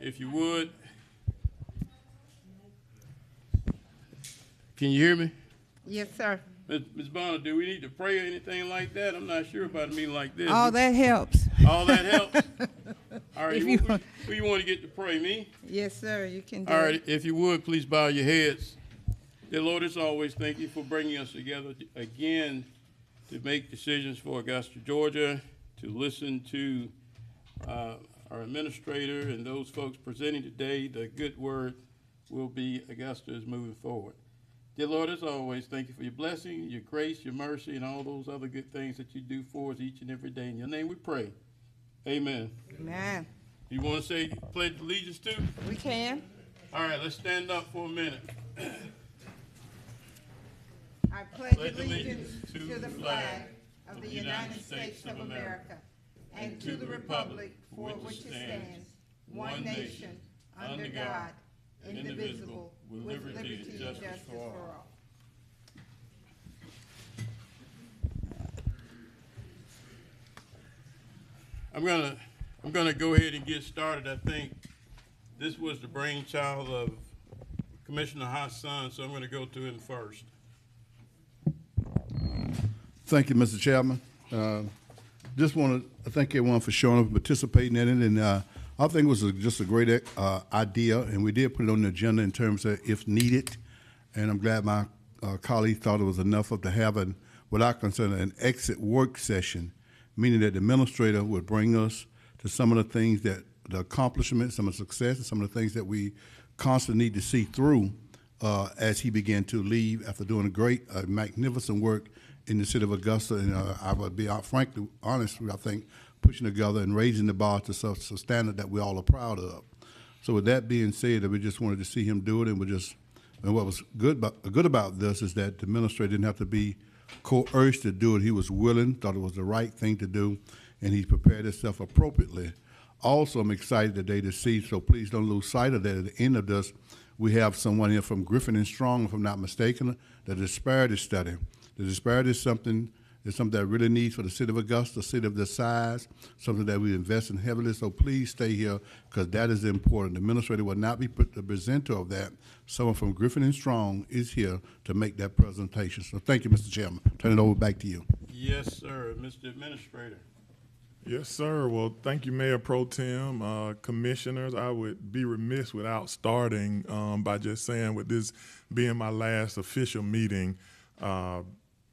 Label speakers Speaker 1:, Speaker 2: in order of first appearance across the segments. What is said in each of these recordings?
Speaker 1: if you would. Can you hear me?
Speaker 2: Yes, sir.
Speaker 1: Ms. Bonner, do we need to pray or anything like that? I'm not sure about a meeting like this.
Speaker 2: All that helps.
Speaker 1: All that helps? All right,
Speaker 2: If
Speaker 1: who you want to get to pray? Me?
Speaker 2: Yes, sir, you can do
Speaker 1: All
Speaker 2: it.
Speaker 1: right, if you would, please bow your heads. Dear Lord, as always, thank you for bringing us together again to make decisions for Augusta, Georgia, to listen to our administrator and those folks presenting today. The good word will be Augusta is moving forward. Dear Lord, as always, thank you for your blessing, your grace, your mercy, and all those other good things that you do for us each and every day. In your name we pray. Amen.
Speaker 2: Amen.
Speaker 1: You want to say pledge allegiance too?
Speaker 2: We can.
Speaker 1: All right, let's stand up for a minute.
Speaker 2: I pledge allegiance to the flag of the United States of America and to the republic for which it stands, one nation, under God, indivisible, with liberty and justice for all.
Speaker 1: I'm gonna go ahead and get started. I think this was the brainchild of Commissioner Hassan, so I'm going to go to him first.
Speaker 3: Thank you, Mr. Chairman. Just want to thank everyone for showing up and participating in it. And I think it was just a great idea, and we did put it on the agenda in terms of if needed. And I'm glad my colleagues thought it was enough of to have what I consider an exit work session, meaning that the administrator would bring us to some of the things that the accomplishments, some of the success, and some of the things that we constantly need to see through as he began to leave after doing a great, magnificent work in the city of Augusta. And I would be frankly honest, I think, pushing together and raising the bar to such a standard that we all are proud of. So with that being said, we just wanted to see him do it, and what was good about this is that the administrator didn't have to be coerced to do it. He was willing, thought it was the right thing to do, and he prepared himself appropriately. Also, I'm excited today to see, so please don't lose sight of that. At the end of this, we have someone here from Griffin and Strong, if I'm not mistaken, the Disparity Study. The Disparity is something that really needs for the city of Augusta, a city of this size, something that we invest in heavily. So please stay here because that is important. The administrator will not be the presenter of that. Someone from Griffin and Strong is here to make that presentation. So thank you, Mr. Chairman. Turn it over back to you.
Speaker 1: Yes, sir. Mr. Administrator.
Speaker 4: Yes, sir. Well, thank you, Mayor Pro Tem, commissioners. I would be remiss without starting by just saying, with this being my last official meeting, I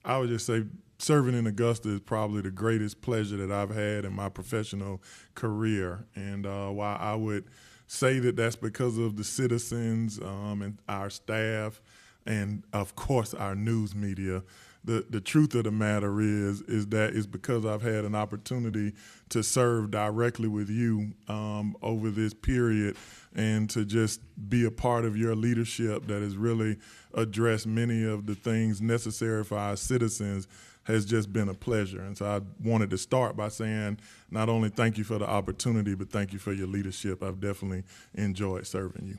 Speaker 4: would just say serving in Augusta is probably the greatest pleasure that I've had in my professional career. And while I would say that that's because of the citizens and our staff and, of course, our news media, the truth of the matter is that it's because I've had an opportunity to serve directly with you over this period and to just be a part of your leadership that has really addressed many of the things necessary for our citizens has just been a pleasure. And so I wanted to start by saying not only thank you for the opportunity, but thank you for your leadership. I've definitely enjoyed serving you.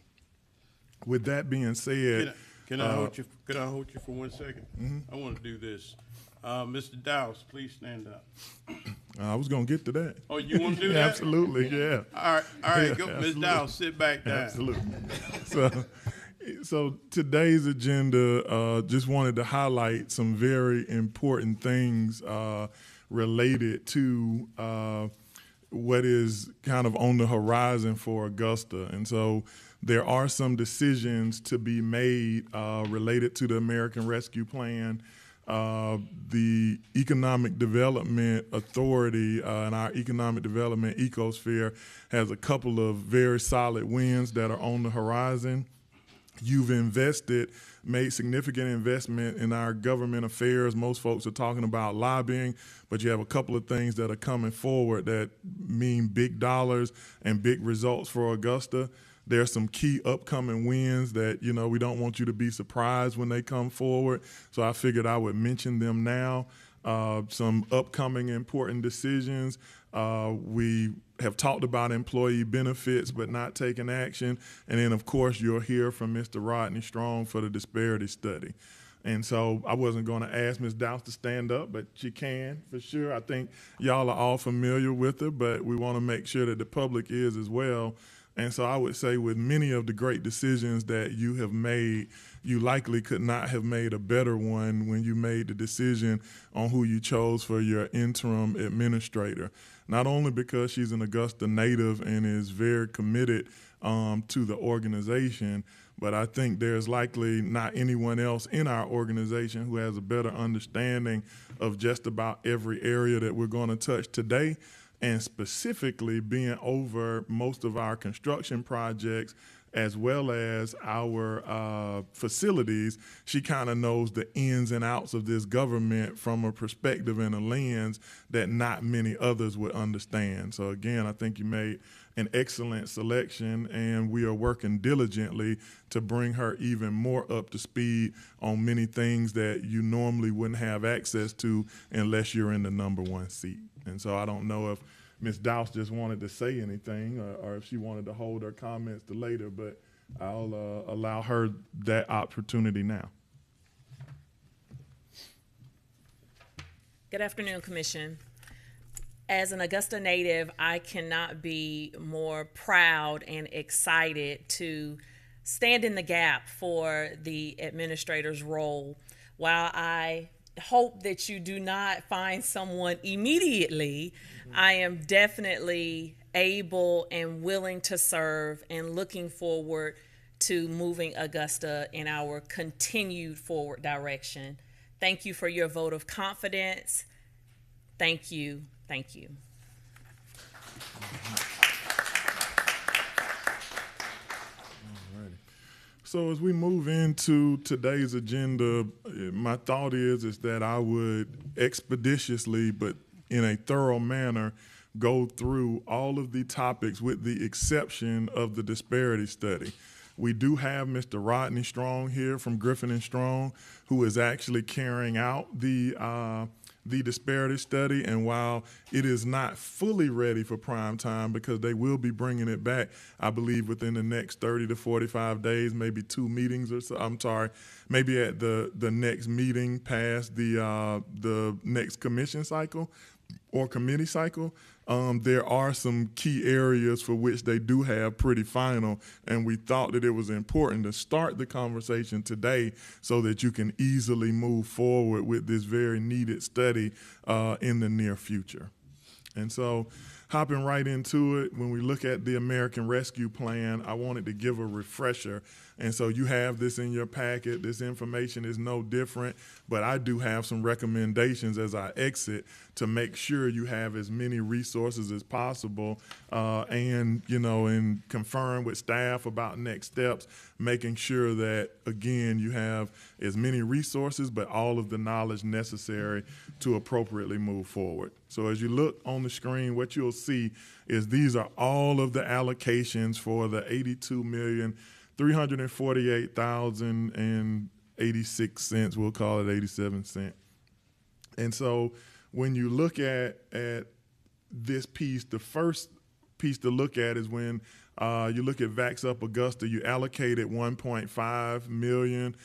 Speaker 4: With that being said,
Speaker 1: Can I hold you for 1 second?
Speaker 4: Mm-hmm.
Speaker 1: I want to do this. Mr. Dowse, please stand up.
Speaker 4: I was going to get to that.
Speaker 1: Oh, you want to do that?
Speaker 4: Absolutely, yeah.
Speaker 1: All right,
Speaker 4: Yeah,
Speaker 1: go.
Speaker 4: absolutely.
Speaker 1: Ms. Dowse, sit back down.
Speaker 4: Absolutely. So today's agenda, just wanted to highlight some very important things related to what is kind of on the horizon for Augusta. And so there are some decisions to be made related to the American Rescue Plan. The Economic Development Authority and our economic development ecosphere has a couple of very solid wins that are on the horizon. You've made significant investment in our government affairs. Most folks are talking about lobbying, but you have a couple of things that are coming forward that mean big dollars and big results for Augusta. There are some key upcoming wins that, we don't want you to be surprised when they come forward. So I figured I would mention them now. Some upcoming important decisions. We have talked about employee benefits but not taken action. And then, of course, you'll hear from Mr. Rodney Strong for the Disparity Study. And so I wasn't going to ask Ms. Dowse to stand up, but she can for sure. I think y'all are all familiar with her, but we want to make sure that the public is as well. And so I would say with many of the great decisions that you have made, you likely could not have made a better one when you made the decision on who you chose for your interim administrator. Not only because she's an Augusta native and is very committed to the organization, but I think there's likely not anyone else in our organization who has a better understanding of just about every area that we're going to touch today, and specifically being over most of our construction projects as well as our facilities. She kind of knows the ins and outs of this government from a perspective and a lens that not many others would understand. So again, I think you made an excellent selection, and we are working diligently to bring her even more up to speed on many things that you normally wouldn't have access to unless you're in the number one seat. And so I don't know if Ms. Douse just wanted to say anything or if she wanted to hold her comments to later, but I'll allow her that opportunity now.
Speaker 5: Good afternoon, Commission. As an Augusta native, I cannot be more proud and excited to stand in the gap for the administrator's role. While I hope that you do not find someone immediately, I am definitely able and willing to serve and looking forward to moving Augusta in our continued forward direction. Thank you for your vote of confidence. Thank you. Thank you.
Speaker 4: So as we move into today's agenda, my thought is that I would expeditiously, but in a thorough manner, go through all of the topics with the exception of the disparity study. We do have Mr. Rodney Strong here from Griffin and Strong, who is actually carrying out the disparity study, and while it is not fully ready for prime time because they will be bringing it back, I believe within the next 30 to 45 days, maybe 2 meetings or so. I'm sorry, maybe at the next meeting past the next commission cycle or committee cycle. There are some key areas for which they do have pretty final, and we thought that it was important to start the conversation today so that you can easily move forward with this very needed study in the near future. And so hopping right into it, when we look at the American Rescue Plan, I wanted to give a refresher. And so you have this in your packet. This information is no different, but I do have some recommendations as I exit to make sure you have as many resources as possible and, and conferring with staff about next steps, making sure that, again, you have as many resources, but all of the knowledge necessary to appropriately move forward. So as you look on the screen, what you'll see is these are all of the allocations for the $82,348,086. We'll call it 87 cents. And so when you look at this piece, the first piece to look at is when you look at Vax Up Augusta, you allocated $1.5 million.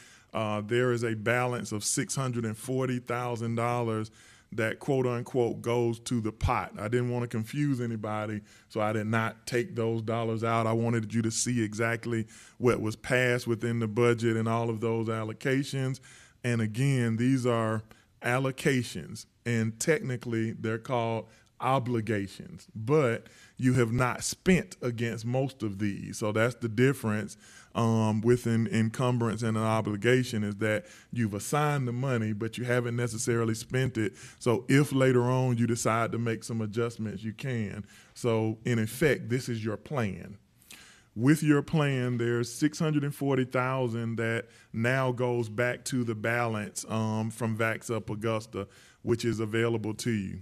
Speaker 4: There is a balance of $640,000 that quote unquote goes to the pot. I didn't want to confuse anybody, so I did not take those dollars out. I wanted you to see exactly what was passed within the budget and all of those allocations. And again, these are allocations, and technically they're called obligations, but you have not spent against most of these. So that's the difference with an encumbrance and an obligation, is that you've assigned the money, but you haven't necessarily spent it. So if later on you decide to make some adjustments, you can. So in effect, this is your plan. With your plan, there's $640,000 that now goes back to the balance from Vax Up Augusta, which is available to you.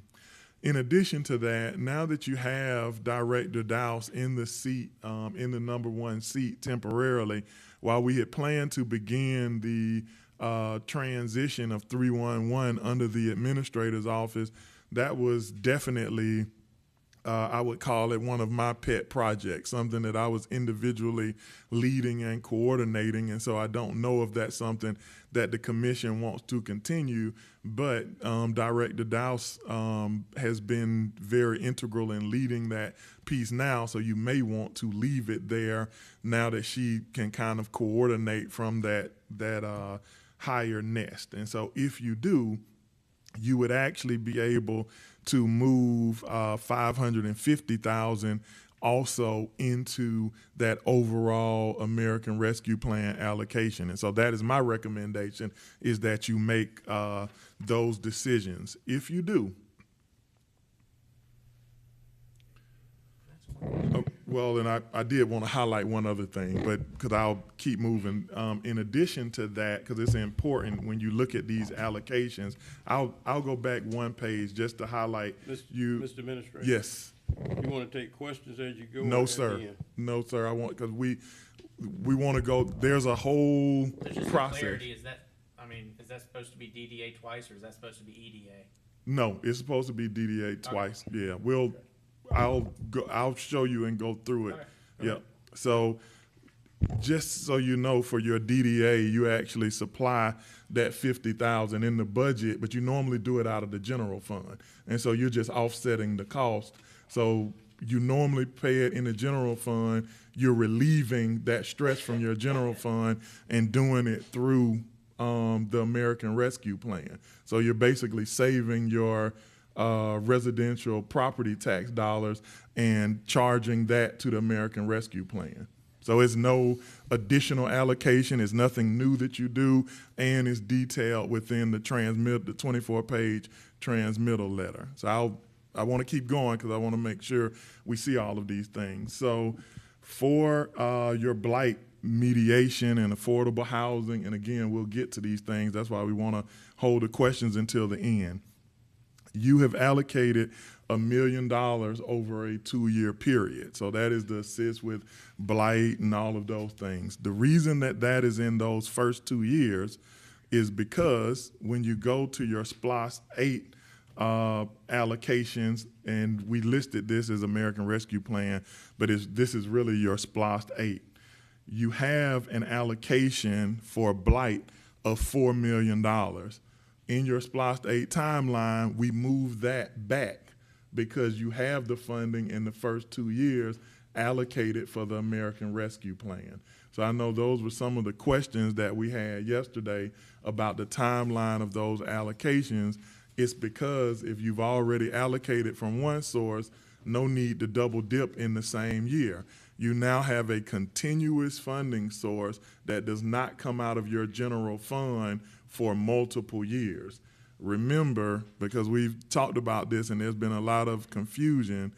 Speaker 4: In addition to that, now that you have Director Douse in the seat, in the number one seat temporarily, while we had planned to begin the transition of 311 under the administrator's office, that was definitely I would call it one of my pet projects, something that I was individually leading and coordinating. And so I don't know if that's something that the commission wants to continue, but Director Dowse has been very integral in leading that piece now. So you may want to leave it there now that she can kind of coordinate from that higher nest. And so if you do, you would actually be able to move $550,000 also into that overall American Rescue Plan allocation. And so that is my recommendation, is that you make those decisions. If you do, well, and I did want to highlight one other thing, but because I'll keep moving. In addition to that, because it's important when you look at these allocations, I'll go back one page just to highlight
Speaker 1: Mr. Administrator.
Speaker 4: Yes.
Speaker 1: You want to take questions as you go?
Speaker 4: No, sir. No, sir. I want, because we want to go. There's a whole
Speaker 6: Just for
Speaker 4: process.
Speaker 6: clarity, is that supposed to be DDA twice, or is that supposed to be EDA?
Speaker 4: No, it's supposed to be DDA twice. Yeah, I'll show you and go through it.
Speaker 6: Okay.
Speaker 4: Yeah. So just so you know, for your DDA, you actually supply that $50,000 in the budget, but you normally do it out of the general fund, and so you're just offsetting the cost. So you normally pay it in the general fund. You're relieving that stress from your general fund and doing it through the American Rescue Plan. So you're basically saving your residential property tax dollars and charging that to the American Rescue Plan. So it's no additional allocation. It's nothing new that you do, and it's detailed within the 24-page transmittal letter. So I want to keep going because I want to make sure we see all of these things. So for your blight mediation and affordable housing, and again, we'll get to these things. That's why we want to hold the questions until the end. You have allocated $1 million over a 2-year period. So that is to assist with blight and all of those things. The reason that is in those first 2 years is because when you go to your SPLOST 8 allocations, and we listed this as American Rescue Plan, but this is really your SPLOST 8. You have an allocation for blight of $4 million. In your SPLOST 8 timeline, we move that back because you have the funding in the first 2 years allocated for the American Rescue Plan. So I know those were some of the questions that we had yesterday about the timeline of those allocations. It's because if you've already allocated from one source, no need to double dip in the same year. You now have a continuous funding source that does not come out of your general fund for multiple years. Remember, because we've talked about this and there's been a lot of confusion,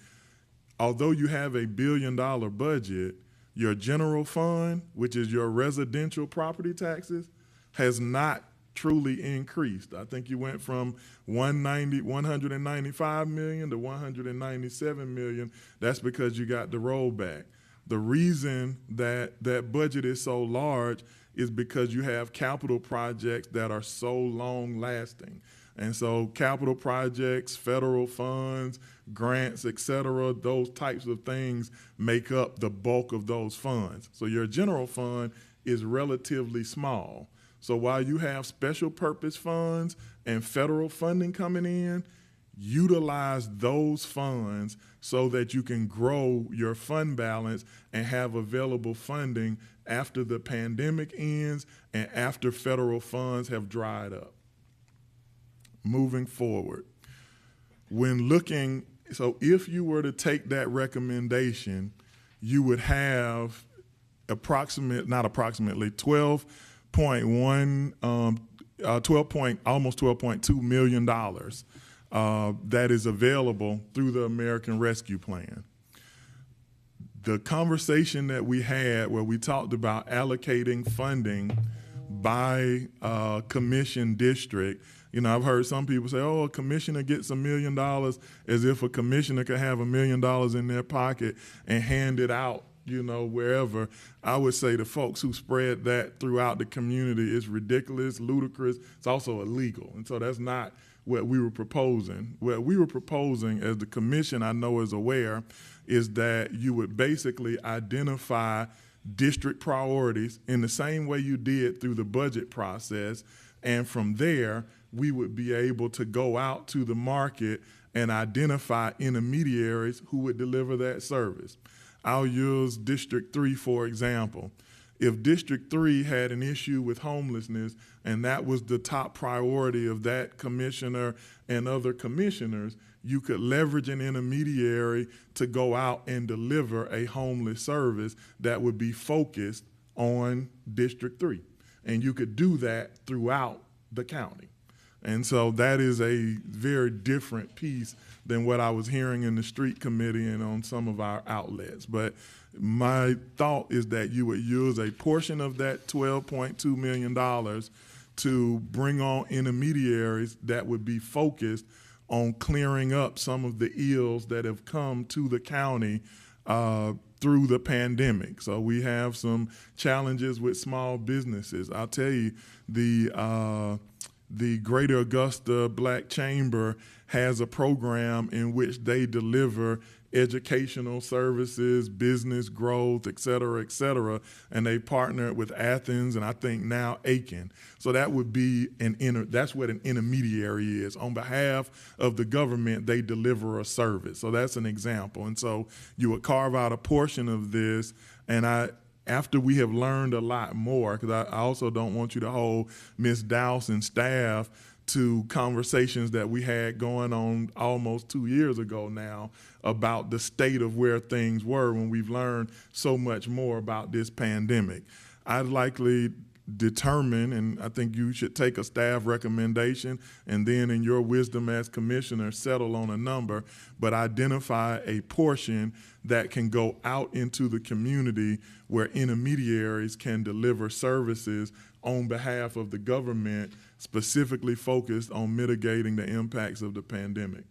Speaker 4: although you have a $1 billion budget, your general fund, which is your residential property taxes, has not truly increased. I think you went from 195 million to 197 million. That's because you got the rollback. The reason that that budget is so large is because you have capital projects that are so long lasting. And so capital projects, federal funds, grants, et cetera, those types of things make up the bulk of those funds. So your general fund is relatively small. So while you have special purpose funds and federal funding coming in, utilize those funds so that you can grow your fund balance and have available funding after the pandemic ends and after federal funds have dried up. Moving forward, when looking, so if you were to take that recommendation, you would have almost $12.2 million that is available through the American Rescue Plan. The conversation that we had where we talked about allocating funding by commission district, you know, I've heard some people say, oh, a commissioner gets $1 million, as if a commissioner could have $1 million in their pocket and hand it out, you know, wherever. I would say to folks who spread that throughout the community is ridiculous, ludicrous. It's also illegal. And so that's not what we were proposing. What we were proposing, as the commission I know is aware, is that you would basically identify district priorities in the same way you did through the budget process, and from there, we would be able to go out to the market and identify intermediaries who would deliver that service. I'll use District 3, for example. If District 3 had an issue with homelessness and that was the top priority of that commissioner and other commissioners, you could leverage an intermediary to go out and deliver a homeless service that would be focused on District 3. And you could do that throughout the county. And so that is a very different piece than what I was hearing in the street committee and on some of our outlets. But my thought is that you would use a portion of that $12.2 million to bring on intermediaries that would be focused on clearing up some of the ills that have come to the county through the pandemic. So we have some challenges with small businesses. I'll tell you, the Greater Augusta Black Chamber has a program in which they deliver educational services, business growth, et cetera, and they partnered with Athens and I think now Aiken. So that would be that's what an intermediary is. On behalf of the government, they deliver a service. So that's an example. And so you would carve out a portion of this, and after we have learned a lot more, because I also don't want you to hold Ms. Dowse and staff to conversations that we had going on almost 2 years ago now about the state of where things were when we've learned so much more about this pandemic. I'd likely determine, and I think you should take a staff recommendation and then in your wisdom as commissioner settle on a number, but identify a portion that can go out into the community where intermediaries can deliver services on behalf of the government, specifically focused on mitigating the impacts of the pandemic.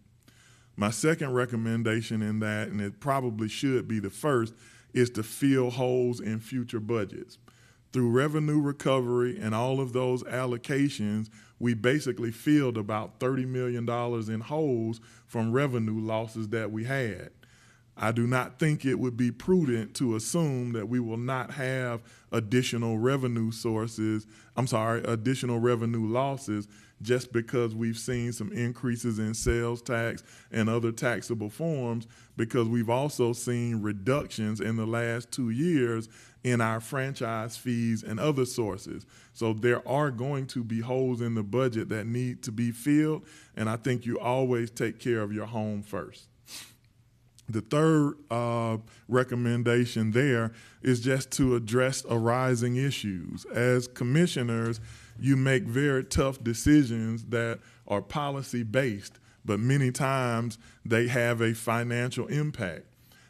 Speaker 4: My second recommendation in that, and it probably should be the first, is to fill holes in future budgets. Through revenue recovery and all of those allocations, we basically filled about $30 million in holes from revenue losses that we had. I do not think it would be prudent to assume that we will not have additional revenue losses just because we've seen some increases in sales tax and other taxable forms, because we've also seen reductions in the last 2 years in our franchise fees and other sources. So there are going to be holes in the budget that need to be filled, and I think you always take care of your home first. The third recommendation there is just to address arising issues. As commissioners, you make very tough decisions that are policy-based, but many times they have a financial impact.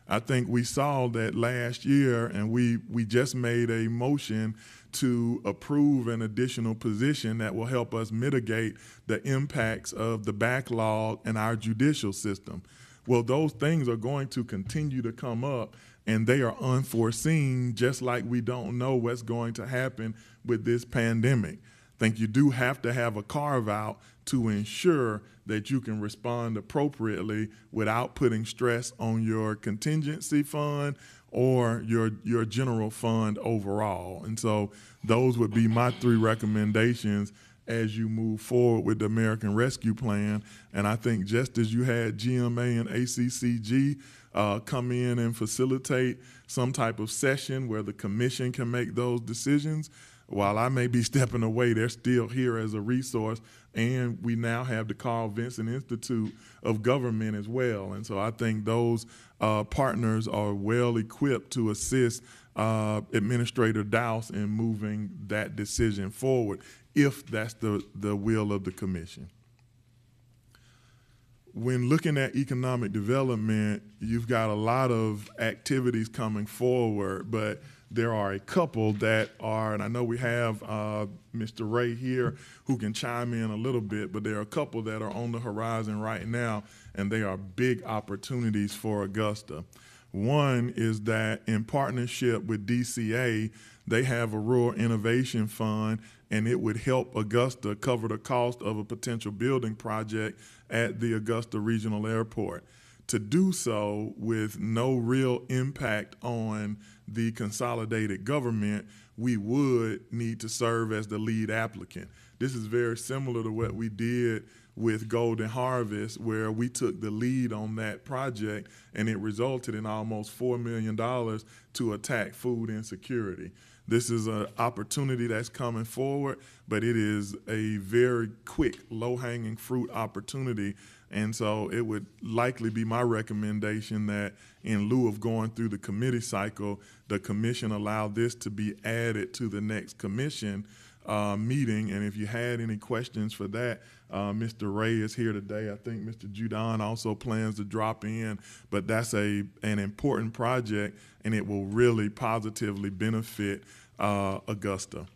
Speaker 4: I think we saw that last year, and we just made a motion to approve an additional position that will help us mitigate the impacts of the backlog in our judicial system. Well, those things are going to continue to come up, and they are unforeseen, just like we don't know what's going to happen with this pandemic. I think you do have to have a carve-out to ensure that you can respond appropriately without putting stress on your contingency fund or your general fund overall. And so those would be my three recommendations as you move forward with the American Rescue Plan. And I think just as you had GMA and ACCG come in and facilitate some type of session where the commission can make those decisions, while I may be stepping away, they're still here as a resource. And we now have the Carl Vinson Institute of Government as well. And so I think those partners are well equipped to assist Administrator Dowse in moving that decision forward, if that's the will of the commission. When looking at economic development, you've got a lot of activities coming forward, but there are a couple that are, and I know we have Mr. Ray here who can chime in a little bit, but there are a couple that are on the horizon right now, and they are big opportunities for Augusta. One is that in partnership with DCA, they have a Rural Innovation Fund, and it would help Augusta cover the cost of a potential building project at the Augusta Regional Airport. To do so with no real impact on the consolidated government, we would need to serve as the lead applicant. This is very similar to what we did with Golden Harvest, where we took the lead on that project, and it resulted in almost $4 million to attack food insecurity. This is an opportunity that's coming forward, but it is a very quick, low-hanging fruit opportunity. And so it would likely be my recommendation that in lieu of going through the committee cycle, the commission allow this to be added to the next commission meeting. And if you had any questions for that, Mr. Ray is here today. I think Mr. Judon also plans to drop in, but that's an important project, and it will really positively benefit Augusta.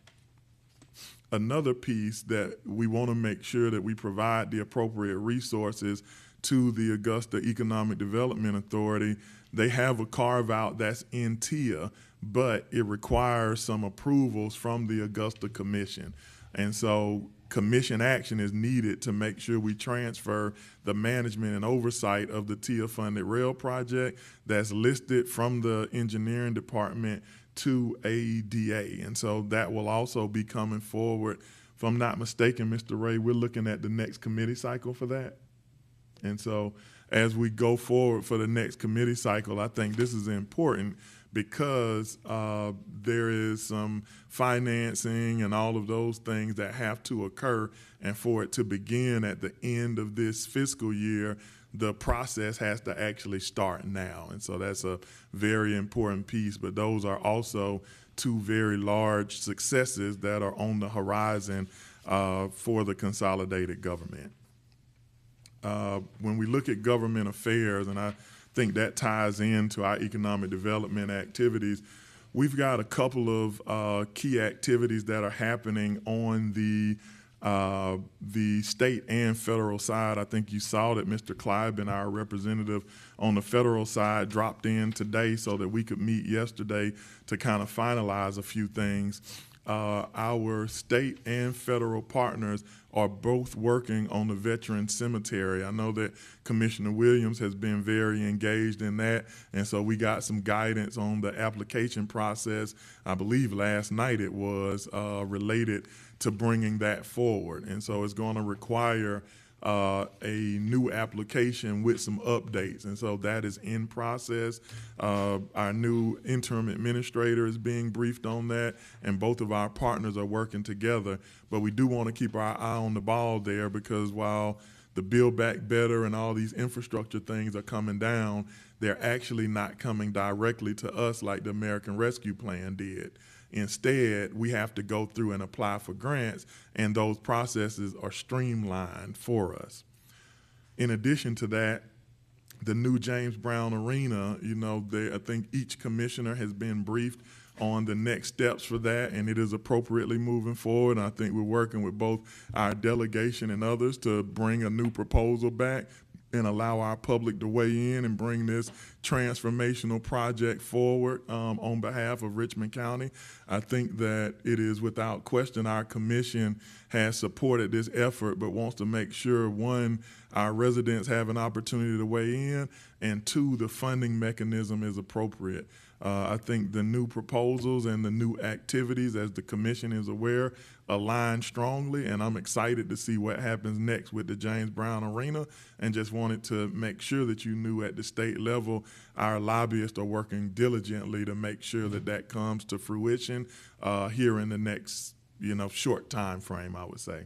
Speaker 4: Another piece that we want to make sure that we provide the appropriate resources to the Augusta Economic Development Authority. They have a carve-out that's in TIA, but it requires some approvals from the Augusta Commission. And so commission action is needed to make sure we transfer the management and oversight of the TIA-funded rail project that's listed from the engineering department to ADA. And so that will also be coming forward. If I'm not mistaken, Mr. Ray, we're looking at the next committee cycle for that. And so as we go forward for the next committee cycle, I think this is important because there is some financing and all of those things that have to occur. And for it to begin at the end of this fiscal year, the process has to actually start now. And so that's a very important piece. But those are also two very large successes that are on the horizon for the consolidated government. When we look at government affairs, and I think that ties into our economic development activities, we've got a couple of key activities that are happening on the state and federal side. I think you saw that Mr. Clyburn, our representative on the federal side, dropped in today so that we could meet yesterday to kind of finalize a few things. Our state and federal partners are both working on the veteran cemetery. I know that Commissioner Williams has been very engaged in that, and so we got some guidance on the application process. I believe last night it was related to bringing that forward. And so it's going to require a new application with some updates. And so that is in process. Our new interim administrator is being briefed on that, and both of our partners are working together. But we do want to keep our eye on the ball there, because while the Build Back Better and all these infrastructure things are coming down, they're actually not coming directly to us like the American Rescue Plan did. Instead, we have to go through and apply for grants, and those processes are streamlined for us. In addition to that, the new James Brown Arena, I think each commissioner has been briefed on the next steps for that, and it is appropriately moving forward. I think we're working with both our delegation and others to bring a new proposal back and allow our public to weigh in and bring this transformational project forward on behalf of Richmond County. I think that it is without question our commission has supported this effort, but wants to make sure, one, our residents have an opportunity to weigh in, and two, the funding mechanism is appropriate. I think the new proposals and the new activities, as the commission is aware, align strongly, and I'm excited to see what happens next with the James Brown Arena, and just wanted to make sure that you knew at the state level our lobbyists are working diligently to make sure that that comes to fruition here in the next short time frame, I would say.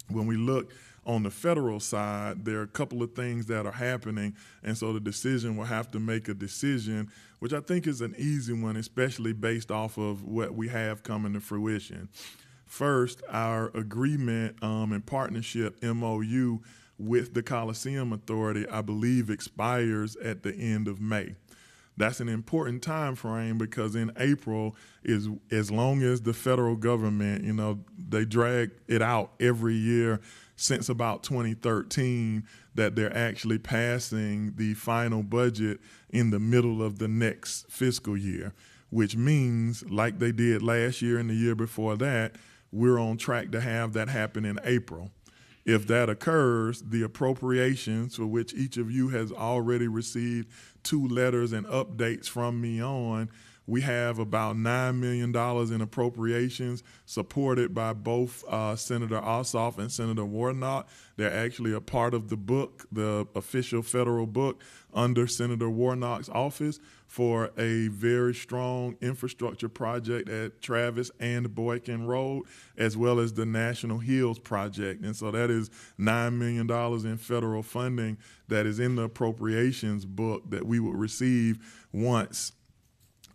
Speaker 4: When we look on the federal side, there are a couple of things that are happening, and so the decision will have to make a decision, which I think is an easy one, especially based off of what we have coming to fruition. First, our agreement and partnership MOU with the Coliseum Authority, I believe, expires at the end of May. That's an important time frame, because in April is as long as the federal government, they drag it out every year since about 2013 that they're actually passing the final budget in the middle of the next fiscal year, which means, like they did last year and the year before that, we're on track to have that happen in April. If that occurs, the appropriations, for which each of you has already received 2 letters and updates from me on, we have about $9 million in appropriations supported by both Senator Ossoff and Senator Warnock. They're actually a part of the book, the official federal book under Senator Warnock's office, for a very strong infrastructure project at Travis and Boykin Road, as well as the National Hills Project. And so that is $9 million in federal funding that is in the appropriations book that we will receive once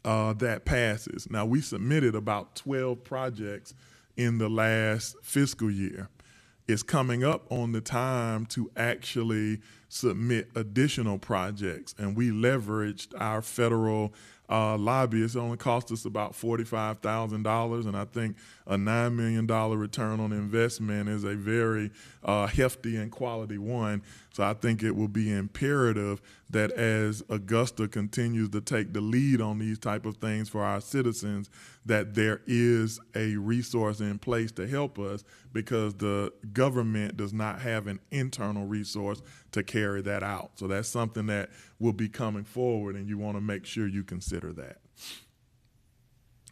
Speaker 4: that passes. Now, we submitted about 12 projects in the last fiscal year. It's coming up on the time to actually submit additional projects, and we leveraged our federal lobbyists. It only cost us about $45,000, and I think a $9 million return on investment is a very hefty and quality one. So I think it will be imperative that as Augusta continues to take the lead on these type of things for our citizens, that there is a resource in place to help us, because the government does not have an internal resource to carry that out. So that's something that will be coming forward, and you want to make sure you consider that.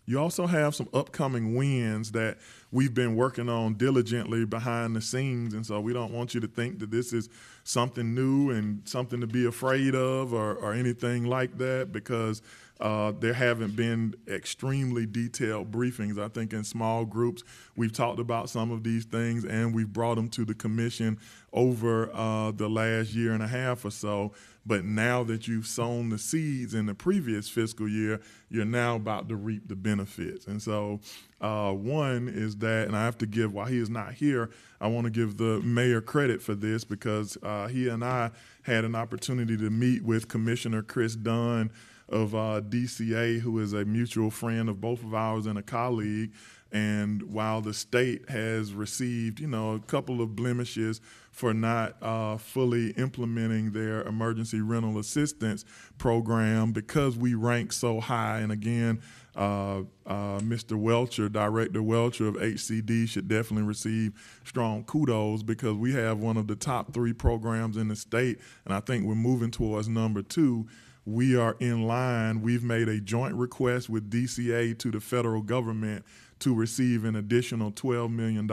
Speaker 4: You also have some upcoming wins that we've been working on diligently behind the scenes, and so we don't want you to think that this is something new and something to be afraid of or anything like that, because there haven't been extremely detailed briefings. I think in small groups we've talked about some of these things, and we've brought them to the commission over the last year and a half or so. But now that you've sown the seeds in the previous fiscal year, you're now about to reap the benefits. And so one is that, and I have to give, while he is not here, I want to give the mayor credit for this, because he and I had an opportunity to meet with Commissioner Chris Dunn of DCA, who is a mutual friend of both of ours and a colleague. And while the state has received, a couple of blemishes for not fully implementing their emergency rental assistance program, because we rank so high, and again, Mr. Welcher, Director Welcher of HCD, should definitely receive strong kudos, because we have one of the top 3 programs in the state, and I think we're moving towards number 2. We are in line. We've made a joint request with DCA to the federal government to receive an additional $12 million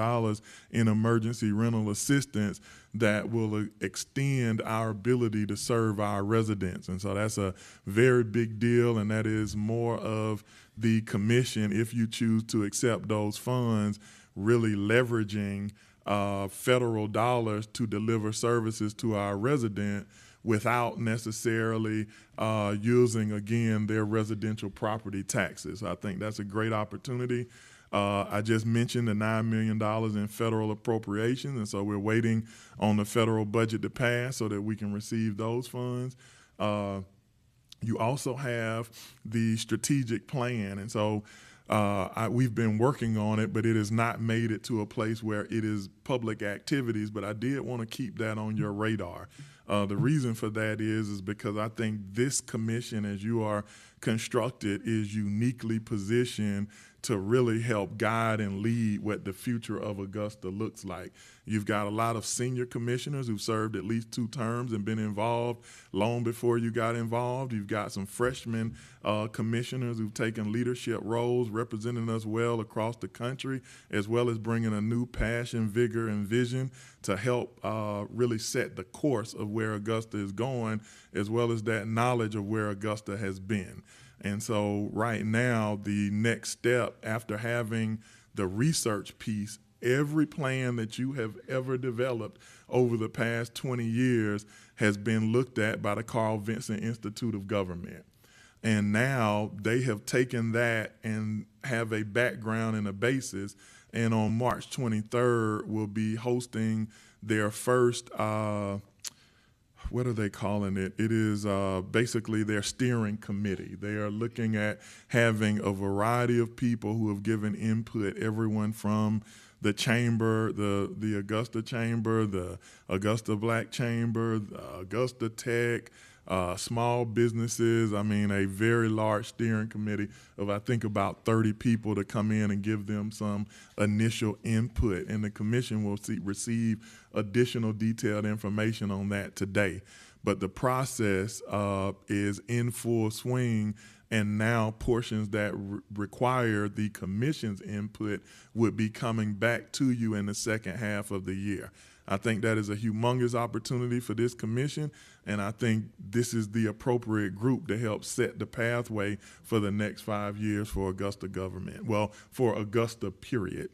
Speaker 4: in emergency rental assistance that will extend our ability to serve our residents. And so that's a very big deal, and that is more of the commission, if you choose to accept those funds, really leveraging federal dollars to deliver services to our resident without necessarily using, again, their residential property taxes. I think that's a great opportunity. I just mentioned the $9 million in federal appropriations, and so we're waiting on the federal budget to pass so that we can receive those funds. You also have the strategic plan, and so we've been working on it, but it has not made it to a place where it is public activities, but I did want to keep that on your radar. The reason for that is because I think this commission, as you are constructed, is uniquely positioned to really help guide and lead what the future of Augusta looks like. You've got a lot of senior commissioners who've served at least 2 terms and been involved long before you got involved. You've got some freshman commissioners who've taken leadership roles, representing us well across the country, as well as bringing a new passion, vigor, and vision to help really set the course of where Augusta is going, as well as that knowledge of where Augusta has been. And so right now, the next step after having the research piece, every plan that you have ever developed over the past 20 years has been looked at by the Carl Vinson Institute of Government. And now they have taken that and have a background and a basis. And on March 23rd, we'll be hosting their first what are they calling it? It is basically their steering committee. They are looking at having a variety of people who have given input, everyone from the chamber, the Augusta Chamber, the Augusta Black Chamber, the Augusta Tech, small businesses. I mean, a very large steering committee of, I think, about 30 people to come in and give them some initial input. And the commission will receive additional detailed information on that today. But the process is in full swing, and now portions that require the commission's input would be coming back to you in the second half of the year. I think that is a humongous opportunity for this commission, and I think this is the appropriate group to help set the pathway for the next 5 years for Augusta government. Well, for Augusta, period.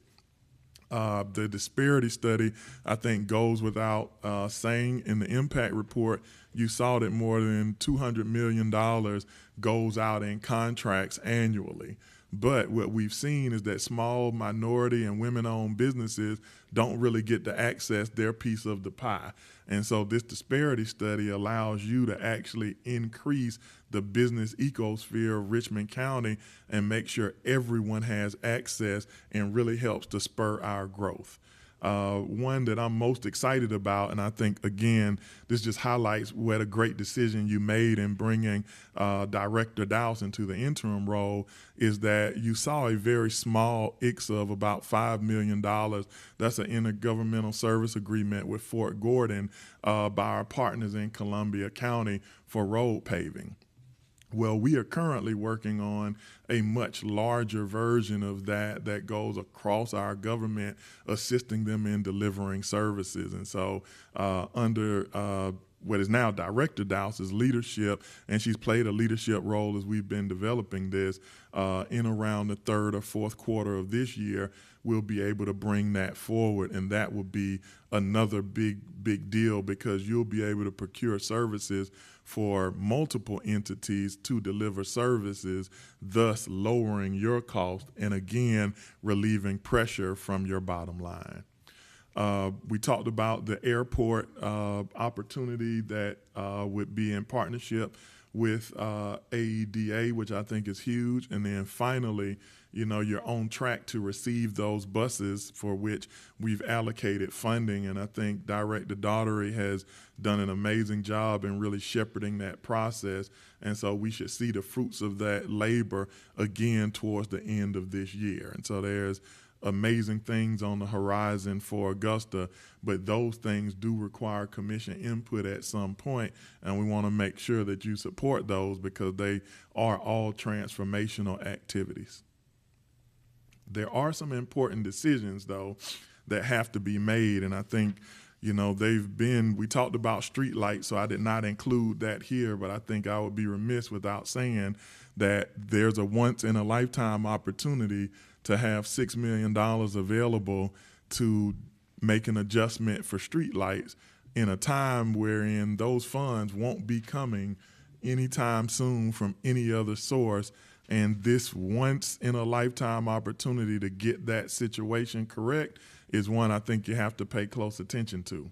Speaker 4: The disparity study, I think, goes without saying. In the impact report, you saw that more than $200 million goes out in contracts annually. But what we've seen is that small minority and women-owned businesses don't really get to access their piece of the pie. And so this disparity study allows you to actually increase the business ecosphere of Richmond County and make sure everyone has access, and really helps to spur our growth. One that I'm most excited about, and I think, again, this just highlights what a great decision you made in bringing Director Dowse into the interim role, is that you saw a very small ICSA of about $5 million. That's an intergovernmental service agreement with Fort Gordon by our partners in Columbia County for road paving. Well, we are currently working on a much larger version of that goes across our government, assisting them in delivering services. And so under what is now Director Dowse's leadership, and she's played a leadership role as we've been developing this, in around the third or fourth quarter of this year, we'll be able to bring that forward, and that will be another big deal, because you'll be able to procure services for multiple entities to deliver services, thus lowering your cost and, again, relieving pressure from your bottom line. We talked about the airport opportunity that would be in partnership with AEDA, which I think is huge. And then finally, you're on track to receive those buses for which we've allocated funding. And I think Director Daugherty has done an amazing job in really shepherding that process. And so we should see the fruits of that labor again towards the end of this year. And so there's amazing things on the horizon for Augusta, but those things do require commission input at some point, and we want to make sure that you support those, because they are all transformational activities. There are some important decisions, though, that have to be made, and I think, we talked about street lights, so I did not include that here, but I think I would be remiss without saying that there's a once-in-a-lifetime opportunity to have $6 million available to make an adjustment for street lights in a time wherein those funds won't be coming anytime soon from any other source. And this once-in-a-lifetime opportunity to get that situation correct is one I think you have to pay close attention to.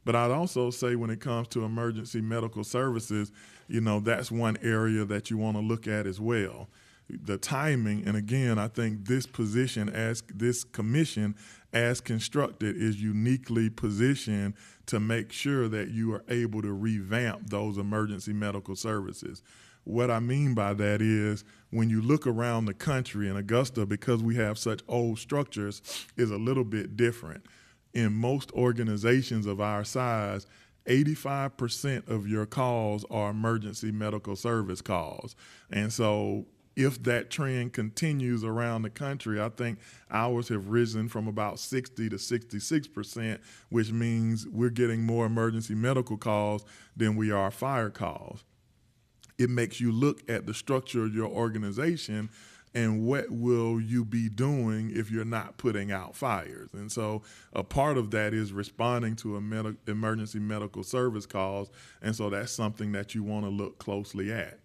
Speaker 4: But I'd also say, when it comes to emergency medical services, that's one area that you want to look at as well. The timing, and again, I think this position, as this commission as constructed, is uniquely positioned to make sure that you are able to revamp those emergency medical services. What I mean by that is, when you look around the country, and Augusta, because we have such old structures, is a little bit different. In most organizations of our size, 85% of your calls are emergency medical service calls. And so if that trend continues around the country, I think ours have risen from about 60 to 66%, which means we're getting more emergency medical calls than we are fire calls. It makes you look at the structure of your organization and what will you be doing if you're not putting out fires. And so a part of that is responding to emergency medical service calls, and so that's something that you want to look closely at.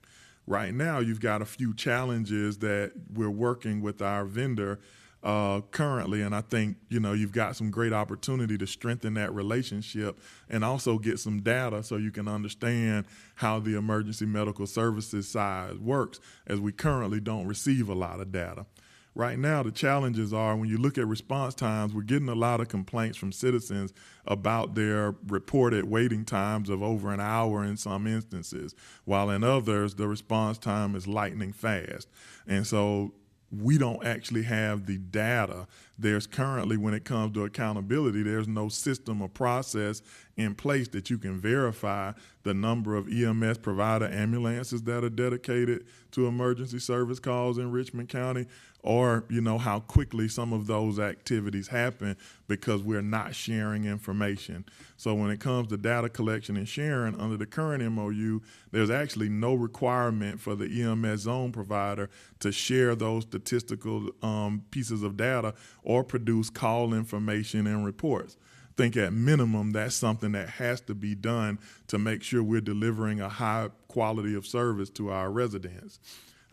Speaker 4: Right now, you've got a few challenges that we're working with our vendor currently, and I think you've got some great opportunity to strengthen that relationship and also get some data so you can understand how the emergency medical services side works, as we currently don't receive a lot of data. Right now, the challenges are when you look at response times, we're getting a lot of complaints from citizens about their reported waiting times of over an hour in some instances, while in others, the response time is lightning fast. And so we don't actually have the data. There's currently, when it comes to accountability, there's no system or process in place that you can verify the number of EMS provider ambulances that are dedicated to emergency service calls in Richmond County, or how quickly some of those activities happen, because we're not sharing information. So when it comes to data collection and sharing under the current MOU, there's actually no requirement for the EMS zone provider to share those statistical pieces of data or produce call information and reports. I think at minimum that's something that has to be done to make sure we're delivering a high quality of service to our residents.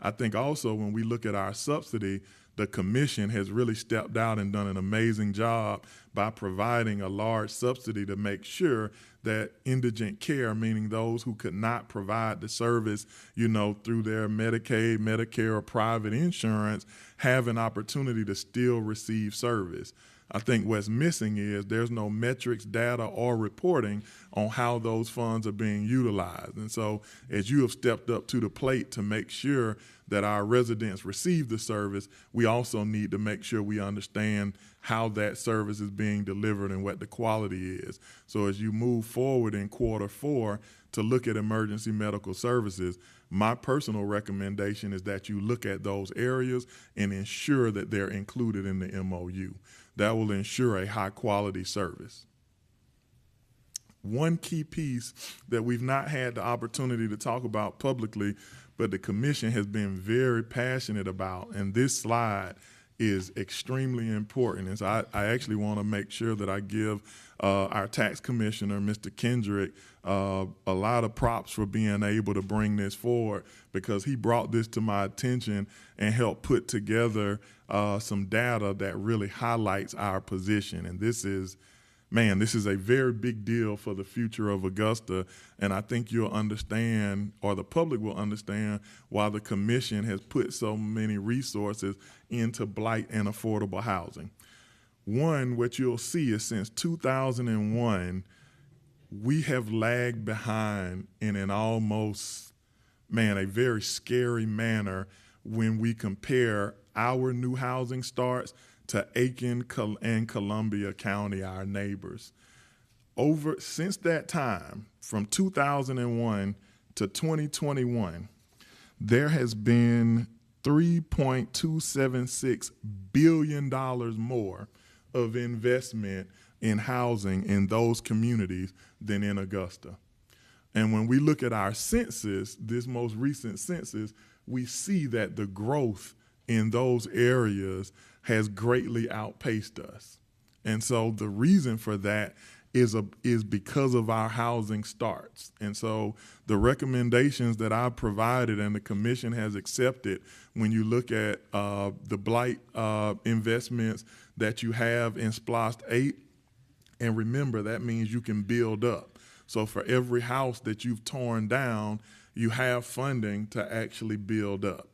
Speaker 4: I think also when we look at our subsidy, the commission has really stepped out and done an amazing job by providing a large subsidy to make sure that indigent care, meaning those who could not provide the service, through their Medicaid, Medicare, or private insurance, have an opportunity to still receive service. I think what's missing is there's no metrics, data, or reporting on how those funds are being utilized. And so as you have stepped up to the plate to make sure that our residents receive the service, we also need to make sure we understand how that service is being delivered and what the quality is. So as you move forward in Q4 to look at emergency medical services, my personal recommendation is that you look at those areas and ensure that they're included in the MOU. That will ensure a high quality service. One key piece that we've not had the opportunity to talk about publicly, but the commission has been very passionate about, and this slide is extremely important. And so I actually want to make sure that I give our tax commissioner, Mr. Kendrick, a lot of props for being able to bring this forward, because he brought this to my attention and helped put together some data that really highlights our position. And this is a very big deal for the future of Augusta, and I think you'll understand, or the public will understand, why the commission has put so many resources into blight and affordable housing. One, what you'll see is since 2001, we have lagged behind in an almost, a very scary manner when we compare our new housing starts to Aiken and Columbia County, our neighbors. Since that time, from 2001 to 2021, there has been $3.276 billion more of investment in housing in those communities than in Augusta. And when we look at our census, this most recent census, we see that the growth in those areas has greatly outpaced us. And so the reason for that is because of our housing starts. And so the recommendations that I've provided and the commission has accepted, when you look at the blight investments that you have in SPLOST 8, and remember, that means you can build up. So for every house that you've torn down, you have funding to actually build up.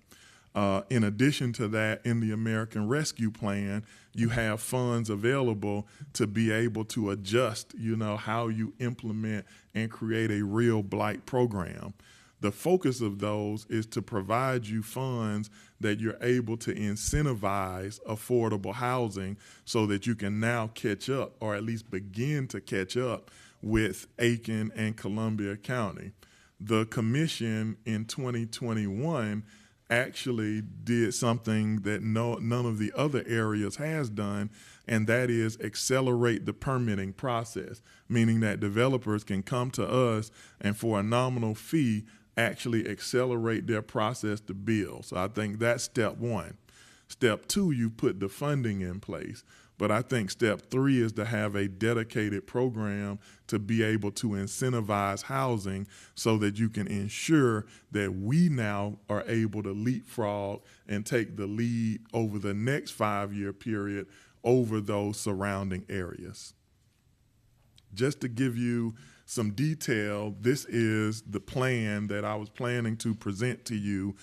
Speaker 4: In addition to that, in the American Rescue Plan, you have funds available to be able to adjust, how you implement and create a real blight program. The focus of those is to provide you funds that you're able to incentivize affordable housing so that you can now catch up, or at least begin to catch up, with Aiken and Columbia County. The commission in 2021 actually did something that none of the other areas has done, and that is accelerate the permitting process, meaning that developers can come to us and for a nominal fee actually accelerate their process to build. So I think that's step one. Step two, you put the funding in place. But I think step three is to have a dedicated program to be able to incentivize housing so that you can ensure that we now are able to leapfrog and take the lead over the next 5-year period over those surrounding areas. Just to give you some detail, this is the plan that I was planning to present to you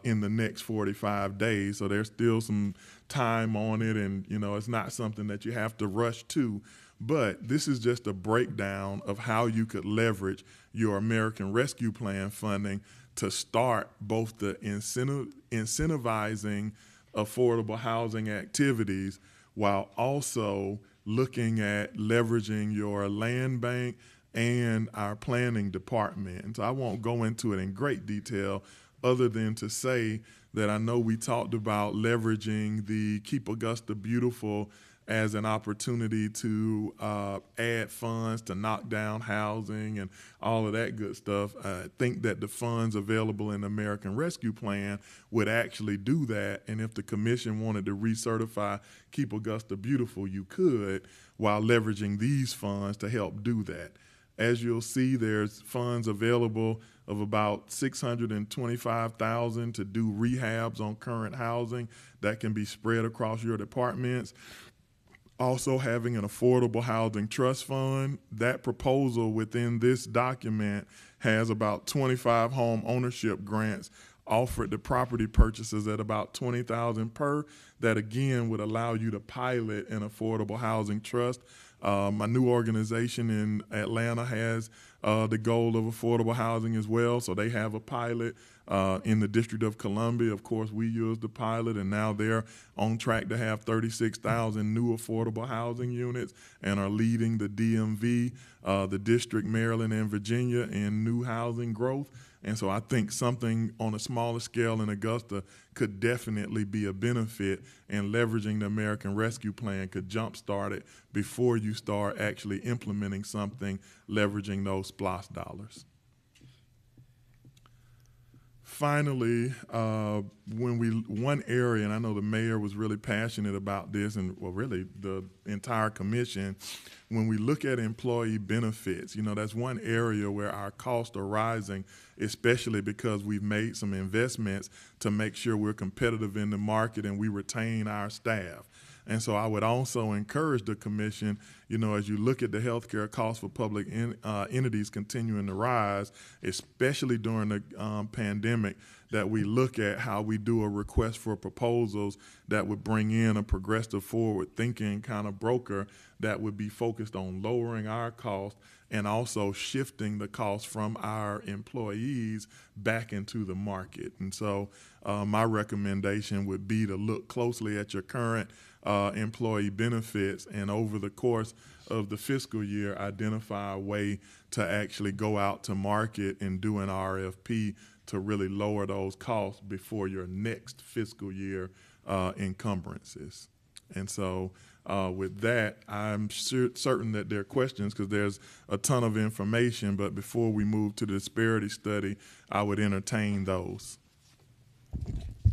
Speaker 4: in the next 45 days. So there's still some time on it, and it's not something that you have to rush to. But this is just a breakdown of how you could leverage your American Rescue Plan funding to start both the incentivizing affordable housing activities while also looking at leveraging your land bank and our planning department. And so I won't go into it in great detail other than to say that I know we talked about leveraging the Keep Augusta Beautiful as an opportunity to add funds to knock down housing and all of that good stuff. I think that the funds available in the American Rescue Plan would actually do that. And if the commission wanted to recertify Keep Augusta Beautiful, you could, while leveraging these funds to help do that. As you'll see, there's funds available of about $625,000 to do rehabs on current housing that can be spread across your departments. Also having an affordable housing trust fund. That proposal within this document has about 25 home ownership grants offered to property purchases at about $20,000 per. That again would allow you to pilot an affordable housing trust. My new organization in Atlanta has the goal of affordable housing as well. So they have a pilot in the District of Columbia. Of course, we used the pilot, and now they're on track to have 36,000 new affordable housing units and are leading the DMV, the District, Maryland, and Virginia in new housing growth. And so I think something on a smaller scale in Augusta could definitely be a benefit, and leveraging the American Rescue Plan could jumpstart it before you start actually implementing something, leveraging those SPLOST dollars. Finally, one area, and I know the mayor was really passionate about this, and well, really the entire commission, when we look at employee benefits, that's one area where our costs are rising, especially because we've made some investments to make sure we're competitive in the market and we retain our staff. And so I would also encourage the commission, as you look at the healthcare costs for public entities continuing to rise, especially during the pandemic, that we look at how we do a request for proposals that would bring in a progressive forward-thinking kind of broker that would be focused on lowering our costs and also shifting the costs from our employees back into the market. And so my recommendation would be to look closely at your current employee benefits, and over the course of the fiscal year, identify a way to actually go out to market and do an RFP to really lower those costs before your next fiscal year encumbrances. And so with that, I'm certain that there are questions because there's a ton of information, but before we move to the disparity study, I would entertain those.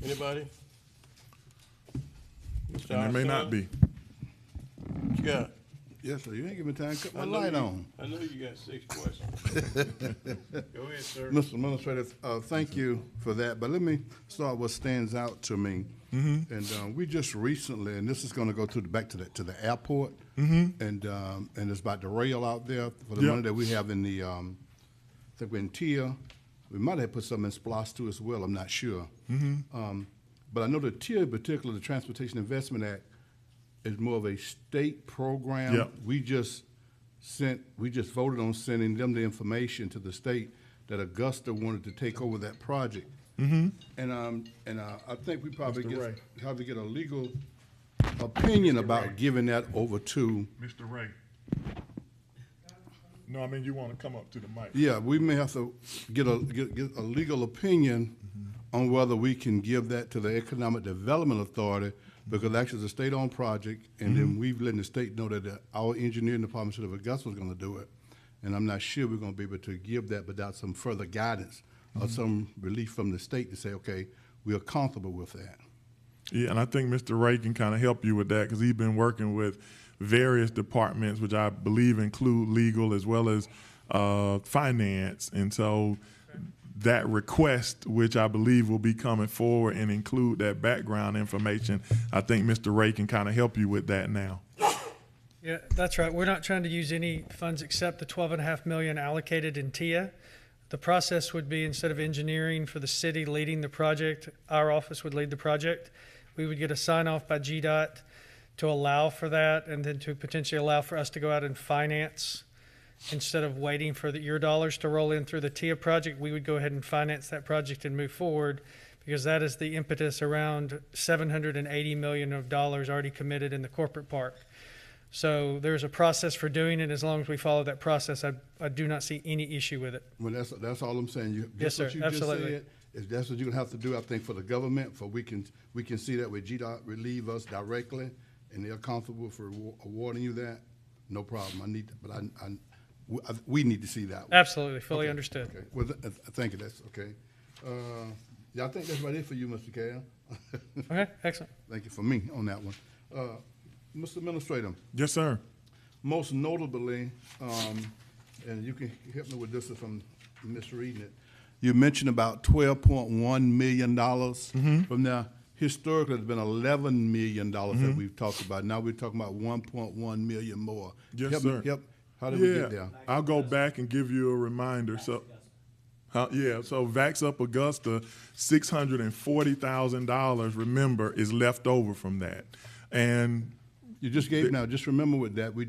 Speaker 1: Anybody?
Speaker 4: And there may not be.
Speaker 1: What you got?
Speaker 3: Yes, sir. You ain't giving me time to cut my
Speaker 1: I know
Speaker 3: light
Speaker 1: you-
Speaker 3: on.
Speaker 1: I know you got 6 questions. Go ahead, sir.
Speaker 3: Mr. Administrator, thank you for that, but let me start with what stands out to me. And we just recently, and this is going to go back to the airport, and it's about the rail out there for the money that we have in the, I think we're in TIA. We might have put something in SPLOST too as well, I'm not sure. But I know the TIA in particular, the Transportation Investment Act, is more of a state program.
Speaker 4: Yep.
Speaker 3: We just voted on sending them the information to the state that Augusta wanted to take over that project. And I think we probably have to get a legal opinion about giving that over to.
Speaker 4: Mr. Ray. No, I mean you want to come up to the mic.
Speaker 3: Yeah, we may have to get a legal opinion on whether we can give that to the Economic Development Authority, because actually it's a state-owned project, and then we've letting the state know that our engineering department of Augusta was going to do it. And I'm not sure we're going to be able to give that without some further guidance or some relief from the state to say, okay, we are comfortable with that.
Speaker 4: Yeah, and I think Mr. Ray can kind of help you with that because he's been working with various departments, which I believe include legal as well as finance. And so that request, which I believe will be coming forward and include that background information, I think Mr. Ray can kind of help you with that now.
Speaker 7: Yeah, that's right. We're not trying to use any funds except the $12.5 million allocated in TIA. The process would be, instead of engineering for the city leading the project, our office would lead the project. We would get a sign off by GDOT to allow for that, and then to potentially allow for us to go out and finance. Instead of waiting for your dollars to roll in through the TIA project, we would go ahead and finance that project and move forward, because that is the impetus around $780 million of dollars already committed in the corporate park. So there's a process for doing it. As long as we follow that process, I do not see any issue with it.
Speaker 3: Well, that's all I'm saying.
Speaker 7: Yes, sir.
Speaker 3: What you
Speaker 7: Absolutely.
Speaker 3: just said, is that's what you're gonna have to do, I think, for the government, for we can see that where GDOT relieve us directly, and they're comfortable for awarding you that. No problem. We need to see that one.
Speaker 7: Absolutely, fully
Speaker 3: Okay,
Speaker 7: understood.
Speaker 3: Okay. Well, thank you. That's okay. Yeah, I think that's about it for you, Mr. Cal.
Speaker 7: Okay, excellent.
Speaker 3: Thank you for me on that one. Mr. Administrator,
Speaker 4: Yes, sir.
Speaker 3: most notably, and you can help me with this if I'm misreading it, you mentioned about $12.1 million from there. Historically, it's been $11 million that we've talked about. Now we're talking about 1.1 million more.
Speaker 4: Yes,
Speaker 3: Help
Speaker 4: sir.
Speaker 3: Me, how did we get there?
Speaker 4: I'll go back and give you a reminder. So Vax Up Augusta, $640,000, remember, is left over from that. And
Speaker 3: You just gave, now just remember with that, we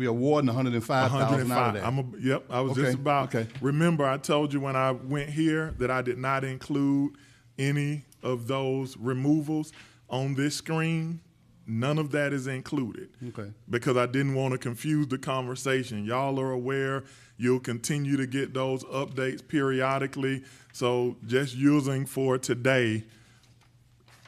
Speaker 3: awarding 105,000 out of that.
Speaker 4: I was
Speaker 3: Okay,
Speaker 4: just about,
Speaker 3: okay.
Speaker 4: remember I told you when I went here that I did not include any of those removals on this screen. None of that is included.
Speaker 3: Okay.
Speaker 4: Because I didn't want to confuse the conversation. Y'all are aware, you'll continue to get those updates periodically. So just using for today,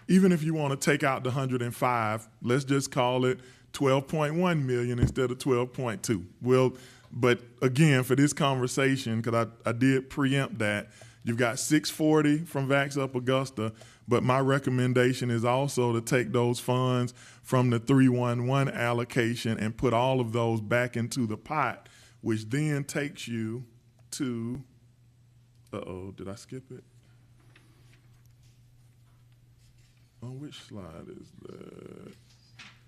Speaker 4: even if you want to take out the 105, let's just call it 12.1 million instead of 12.2. But again, for this conversation, because I did preempt that, you've got 640 from Vax Up Augusta, but my recommendation is also to take those funds from the 311 allocation and put all of those back into the pot, which then takes you to, did I skip it? On which slide is that?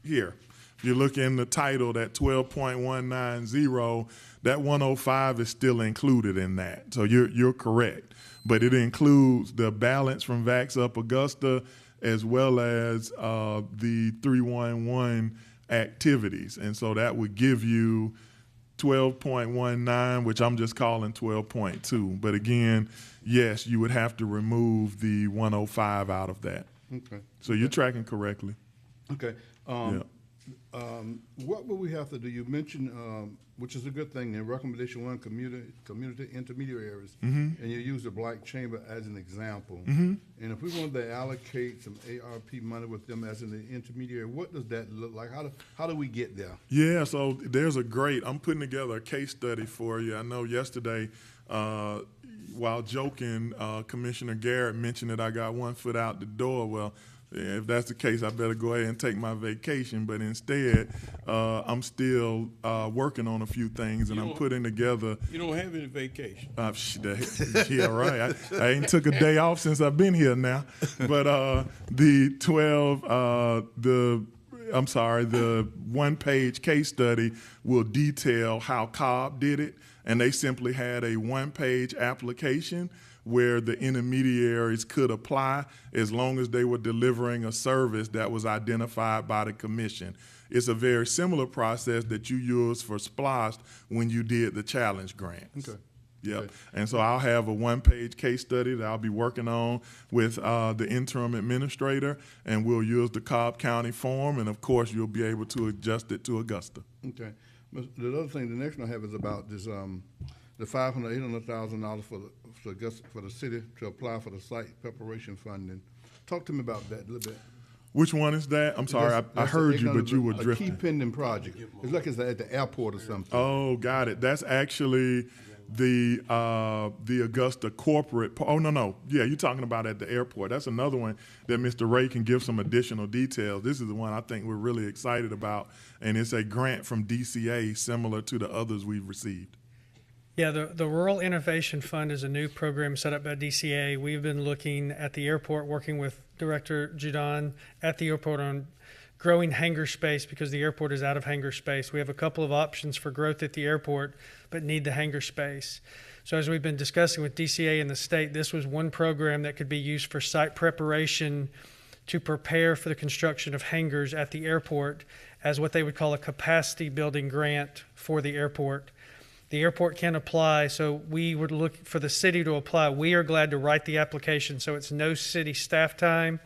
Speaker 4: Here. If you look in the title, that 12.190, that 105 is still included in that. So you're correct. But it includes the balance from Vax Up Augusta as well as the 311 activities. And so that would give you 12.19, which I'm just calling 12.2. But again, yes, you would have to remove the 105 out of that.
Speaker 3: Okay.
Speaker 4: So you're tracking correctly.
Speaker 3: Okay. What will we have to do? You mentioned, which is a good thing, in recommendation one, community intermediaries, and you use the Blight Chamber as an example. And if we wanted to allocate some ARP money with them as an intermediary, what does that look like? How do we get there?
Speaker 4: Yeah, so I'm putting together a case study for you. I know yesterday, while joking, Commissioner Garrett mentioned that I got one foot out the door. Well, if that's the case, I better go ahead and take my vacation. But instead, I'm still working on a few things, and I'm putting together.
Speaker 1: You don't have any vacation.
Speaker 4: Yeah, right. I ain't took a day off since I've been here now. But the one-page case study will detail how Cobb did it, and they simply had a one-page application where the intermediaries could apply as long as they were delivering a service that was identified by the commission. It's a very similar process that you used for SPLOST when you did the challenge grants.
Speaker 3: Okay.
Speaker 4: Yep.
Speaker 3: Okay.
Speaker 4: And so I'll have a one-page case study that I'll be working on with the interim administrator, and we'll use the Cobb County form, and of course you'll be able to adjust it to Augusta.
Speaker 3: Okay. The other thing, the next one I have is about this, the $800,000 for the city to apply for the site preparation funding. Talk to me about that a little bit.
Speaker 4: Which one is that? I'm sorry, I heard you, but you were
Speaker 3: A key
Speaker 4: drifting.
Speaker 3: pending project. It's like it's at the airport or something.
Speaker 4: Oh, got it. That's actually the Augusta corporate. No. Yeah, you're talking about at the airport. That's another one that Mr. Ray can give some additional details. This is the one I think we're really excited about, and it's a grant from DCA similar to the others we've received.
Speaker 7: Yeah, the Rural Innovation Fund is a new program set up by DCA. We've been looking at the airport, working with Director Judon at the airport on growing hangar space because the airport is out of hangar space. We have a couple of options for growth at the airport, but need the hangar space. So as we've been discussing with DCA and the state, this was one program that could be used for site preparation to prepare for the construction of hangars at the airport as what they would call a capacity building grant for the airport. The airport can apply, so we would look for the city to apply. We are glad to write the application, so it's no city staff time,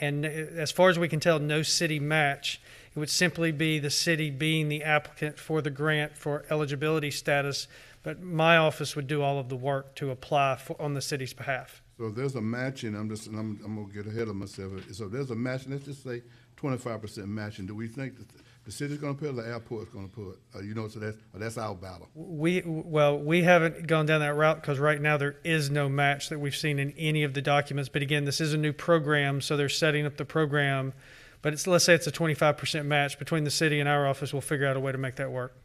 Speaker 7: and as far as we can tell, no city match. It would simply be the city being the applicant for the grant for eligibility status, but my office would do all of the work to apply on the city's behalf.
Speaker 3: So if there's a matching, I'm gonna get ahead of myself. So if there's a matching, let's just say 25% matching. Do we think that the city's gonna put it or the airport's gonna put it? So that's our battle.
Speaker 7: We haven't gone down that route because right now there is no match that we've seen in any of the documents. But again, this is a new program, so they're setting up the program. But let's say it's a 25% match between the city and our office. We'll figure out a way to make that work.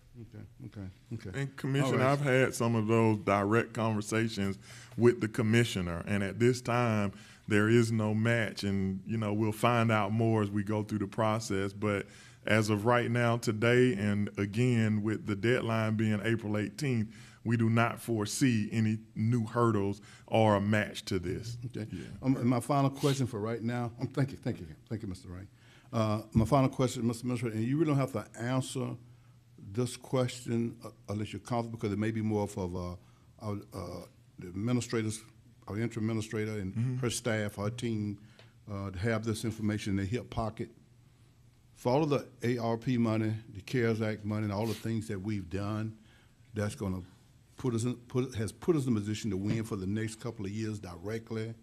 Speaker 3: Okay.
Speaker 4: And Commissioner,
Speaker 3: All right.
Speaker 4: I've had some of those direct conversations with the commissioner, and at this time, there is no match, and we'll find out more as we go through the process. But as of right now, today, and again with the deadline being April 18th, we do not foresee any new hurdles or a match to this.
Speaker 3: Okay.
Speaker 4: Yeah.
Speaker 3: And my final question for right now. Thank you, Mr. Wright. My final question, Mr. Administrator, and you really don't have to answer this question unless you're comfortable, because it may be more of the administrators, our interim administrator and her staff, her team, to have this information in their hip pocket. For all of the ARP money, the CARES Act money, and all the things that we've done, that's going to has put us in a position to win for the next couple of years directly.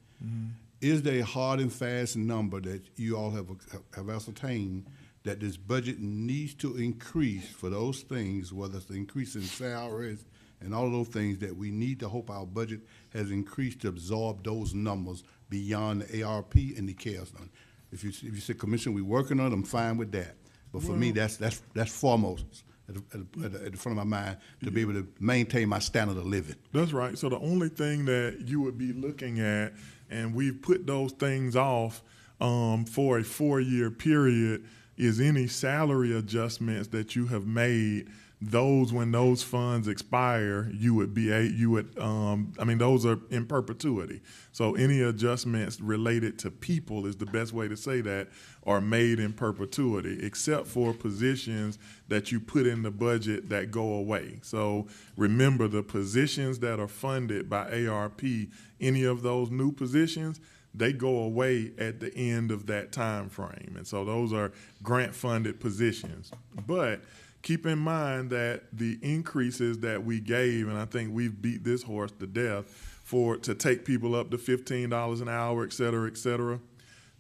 Speaker 3: Is there a hard and fast number that you all have ascertained that this budget needs to increase for those things, whether it's the increase in salaries and all of those things, that we need to hope our budget has increased to absorb those numbers beyond the ARP and the CARES number? If you say, Commissioner, we're working on it, I'm fine with that. But for me, that's foremost at the front of my mind, to be able to maintain my standard of living.
Speaker 4: That's right. So the only thing that you would be looking at, and we've put those things off for a 4-year period, is any salary adjustments that you have made. Those, when those funds expire, those are in perpetuity. So any adjustments related to people, is the best way to say that, are made in perpetuity, except for positions that you put in the budget that go away. So remember, the positions that are funded by ARP, any of those new positions, they go away at the end of that time frame. And so those are grant funded positions. But keep in mind that the increases that we gave, and I think we've beat this horse to death, to take people up to $15 an hour, et cetera,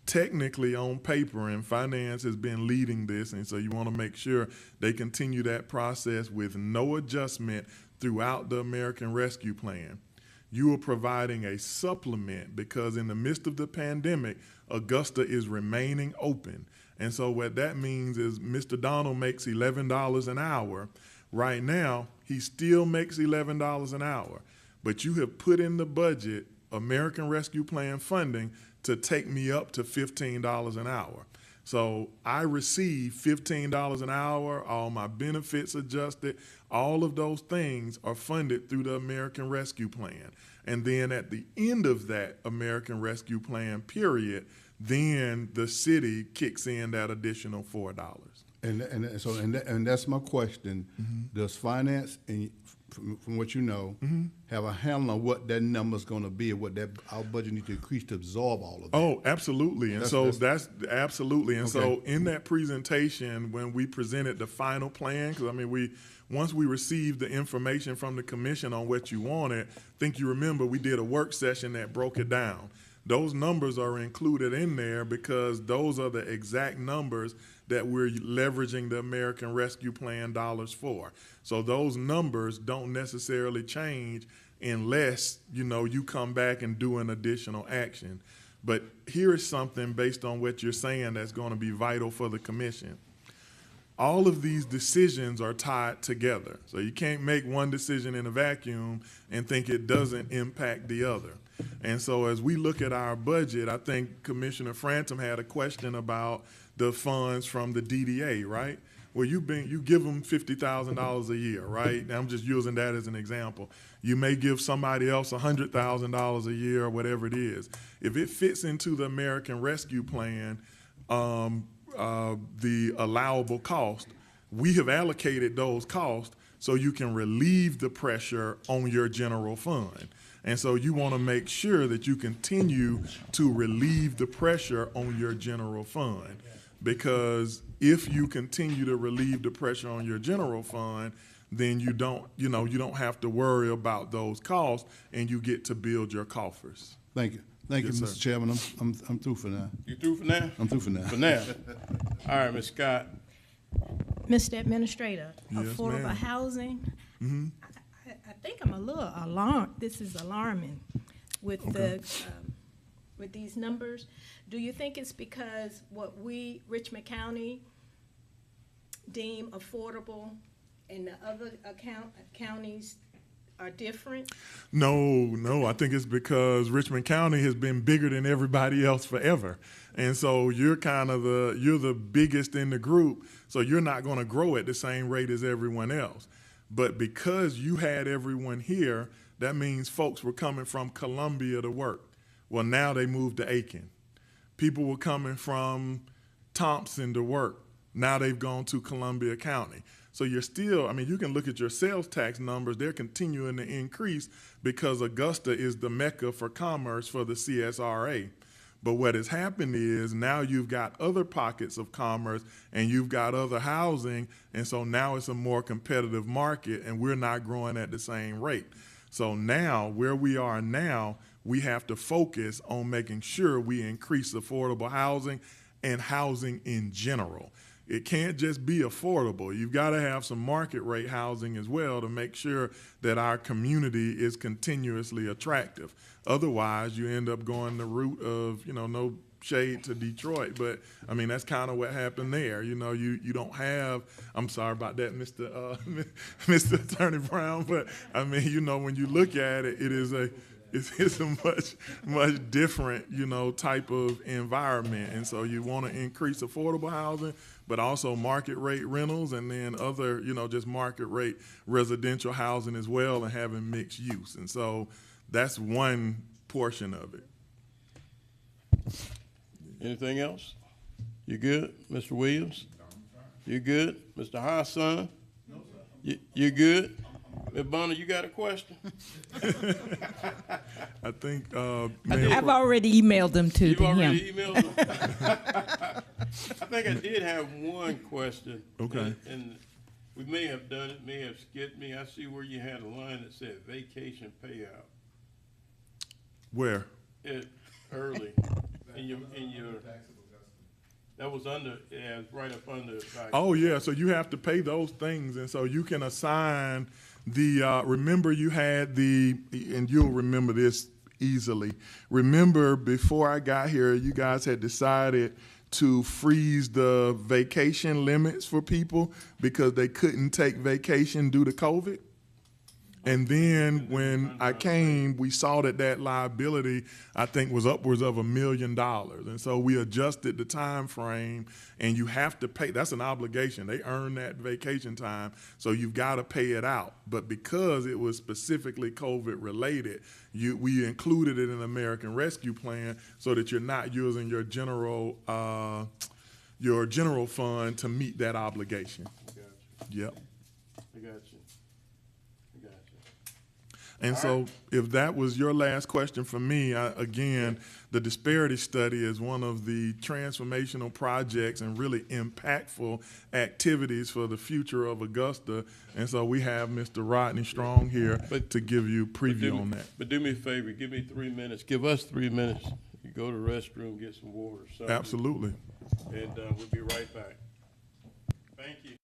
Speaker 4: technically on paper, and finance has been leading this, and so you want to make sure they continue that process with no adjustment throughout the American Rescue Plan. You are providing a supplement because in the midst of the pandemic, Augusta is remaining open. And so what that means is Mr. Donald makes $11 an hour. Right now, he still makes $11 an hour. But you have put in the budget American Rescue Plan funding to take me up to $15 an hour. So I receive $15 an hour, all my benefits adjusted, all of those things are funded through the American Rescue Plan. And then at the end of that American Rescue Plan period, then the city kicks in that additional $4.
Speaker 3: And that's my question. Does finance, and from what you know, have a handle on what that number's going to be, or what our budget needs to increase to absorb all of that?
Speaker 4: Oh, absolutely. And that's absolutely. And so in that presentation, when we presented the final plan, because once we received the information from the commission on what you wanted, I think you remember we did a work session that broke it down. Those numbers are included in there because those are the exact numbers that we're leveraging the American Rescue Plan dollars for. So those numbers don't necessarily change unless, you come back and do an additional action. But here is something based on what you're saying that's going to be vital for the commission. all of these decisions are tied together. So you can't make one decision in a vacuum and think it doesn't impact the other. And so as we look at our budget, I think Commissioner Frantum had a question about the funds from the DDA, right? Well, you give them $50,000 a year, right? Now, I'm just using that as an example. You may give somebody else $100,000 a year or whatever it is. If it fits into the American Rescue Plan, the allowable cost, we have allocated those costs so you can relieve the pressure on your general fund. And so you want to make sure that you continue to relieve the pressure on your general fund. Because if you continue to relieve the pressure on your general fund, then you don't have to worry about those costs, and you get to build your coffers.
Speaker 3: Thank you. Thank
Speaker 4: Yes,
Speaker 3: you,
Speaker 4: sir.
Speaker 3: Mr. Chairman. I'm through for now.
Speaker 1: You through for now?
Speaker 3: I'm through for now.
Speaker 1: For now. All right, Ms. Scott.
Speaker 8: Mr. Administrator,
Speaker 4: Yes,
Speaker 8: affordable
Speaker 4: ma'am.
Speaker 8: housing, I think I'm a little alarmed. This is alarming with with these numbers. Do you think it's because what we, Richmond County, deem affordable and the other counties are different?
Speaker 4: No. I think it's because Richmond County has been bigger than everybody else forever. And so you're you're the biggest in the group, so you're not going to grow at the same rate as everyone else. But because you had everyone here, that means folks were coming from Columbia to work. Well, now they moved to Aiken. People were coming from Thompson to work. Now they've gone to Columbia County. So you're still, you can look at your sales tax numbers, they're continuing to increase because Augusta is the mecca for commerce for the CSRA. But what has happened is now you've got other pockets of commerce and you've got other housing, and so now it's a more competitive market and we're not growing at the same rate. So now, where we are now, we have to focus on making sure we increase affordable housing and housing in general. It can't just be affordable. You've got to have some market rate housing as well to make sure that our community is continuously attractive. Otherwise, you end up going the route of, no shade to Detroit, but that's kind of what happened there. You don't have, I'm sorry about that, Mr. Attorney Brown, but when you look at it, it's a much different, type of environment. And so you want to increase affordable housing, but also market rate rentals and then other, just market rate residential housing as well and having mixed use. And so that's one portion of it.
Speaker 1: Anything else? You good, Mr. Williams? You good? Mr. Hassan? No, sir. You good? Ms. Bonner, you got a question?
Speaker 4: I think,
Speaker 9: I've already emailed them to
Speaker 1: You've
Speaker 9: him.
Speaker 1: already emailed them? I think I did have one question.
Speaker 4: Okay.
Speaker 1: And we may have done it, may have skipped me. I see where you had a line that said vacation payout.
Speaker 4: where?
Speaker 1: Early in your that was under, yeah, it's right up under. Like,
Speaker 4: Oh, yeah, so you have to pay those things, and so you can assign the, remember you had and you'll remember this easily. Remember, before I got here, you guys had decided to freeze the vacation limits for people because they couldn't take vacation due to COVID. And then when I came, we saw that liability, I think, was upwards of $1 million. And so we adjusted the time frame, and you have to pay. That's an obligation. They earn that vacation time, so you've got to pay it out. But because it was specifically COVID related, we included it in the American Rescue Plan so that you're not using your general fund to meet that obligation. Yep.
Speaker 1: I got you.
Speaker 4: And so if that was your last question for me, again, the Disparity Study is one of the transformational projects and really impactful activities for the future of Augusta. And so we have Mr. Rodney Strong here to give you a preview on that.
Speaker 1: But do me a favor, give me 3 minutes. Give us 3 minutes. You go to the restroom, get some water. Something,
Speaker 4: Absolutely.
Speaker 1: and we'll be right back. Thank you.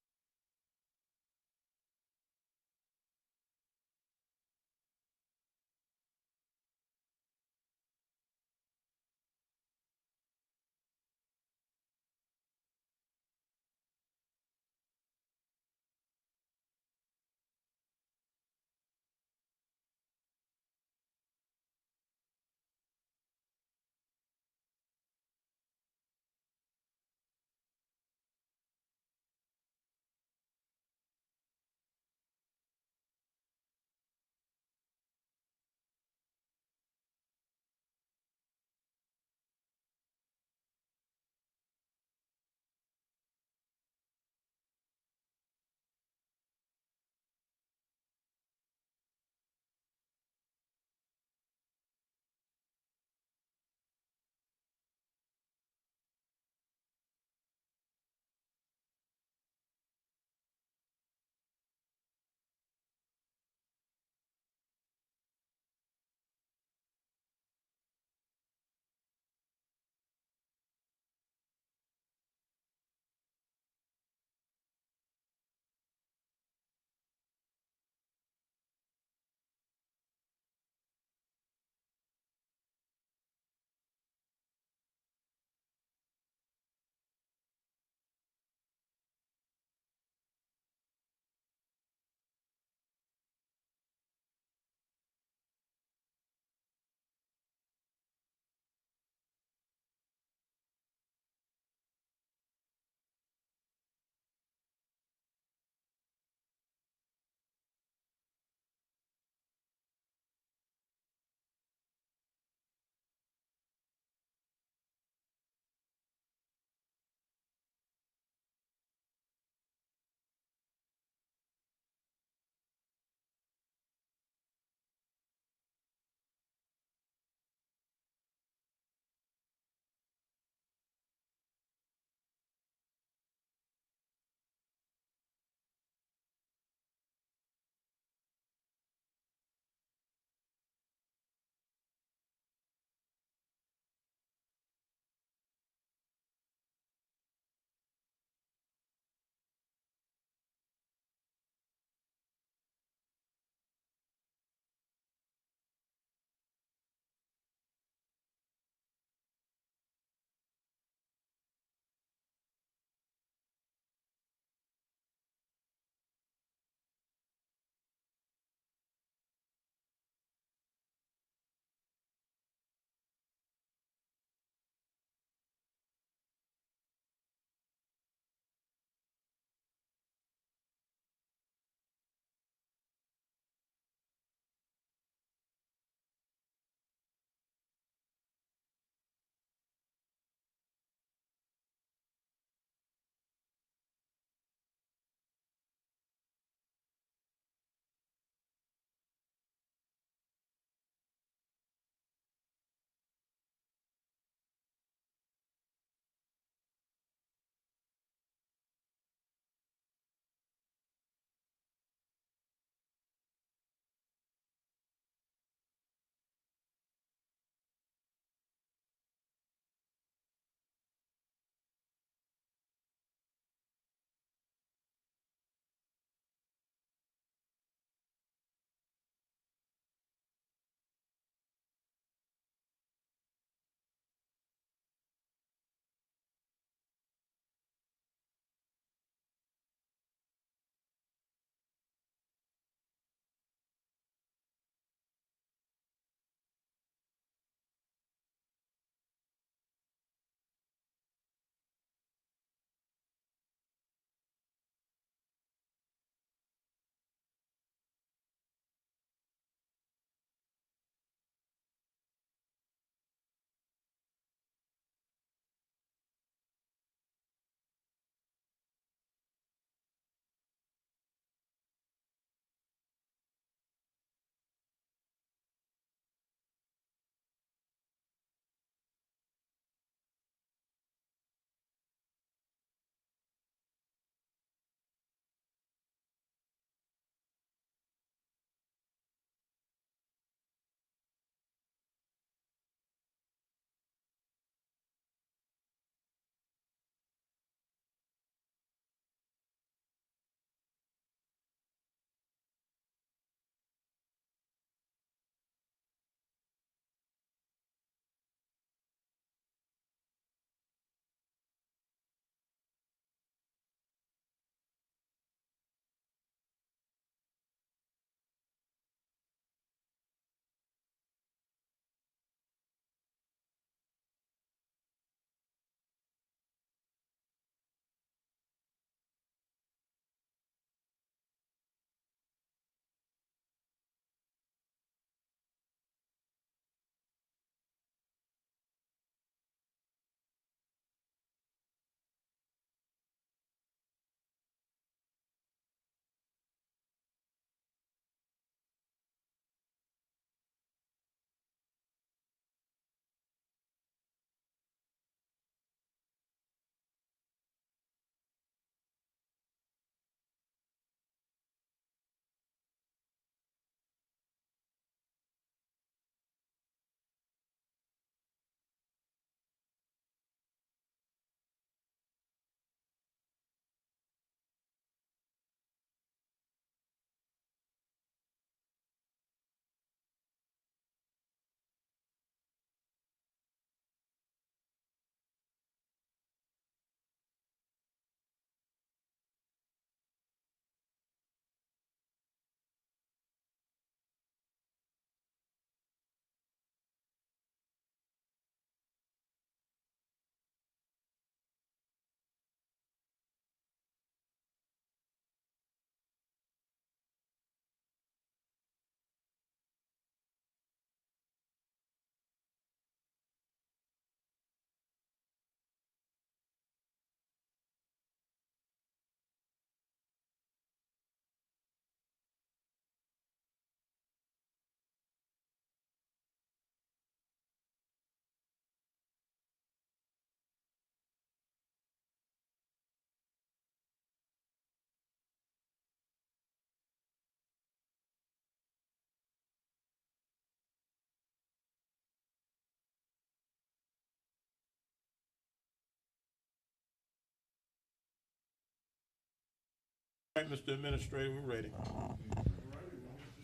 Speaker 1: All right, Mr. Administrator, we're ready.
Speaker 4: Mr.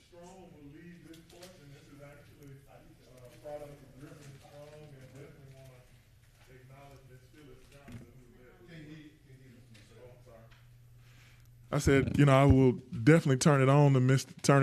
Speaker 4: Strong will lead this portion. This is actually product of Griffin Strong, and definitely want to acknowledge Ms. Phyllis Johnson, who led. Oh, I'm sorry. I said, I will definitely turn it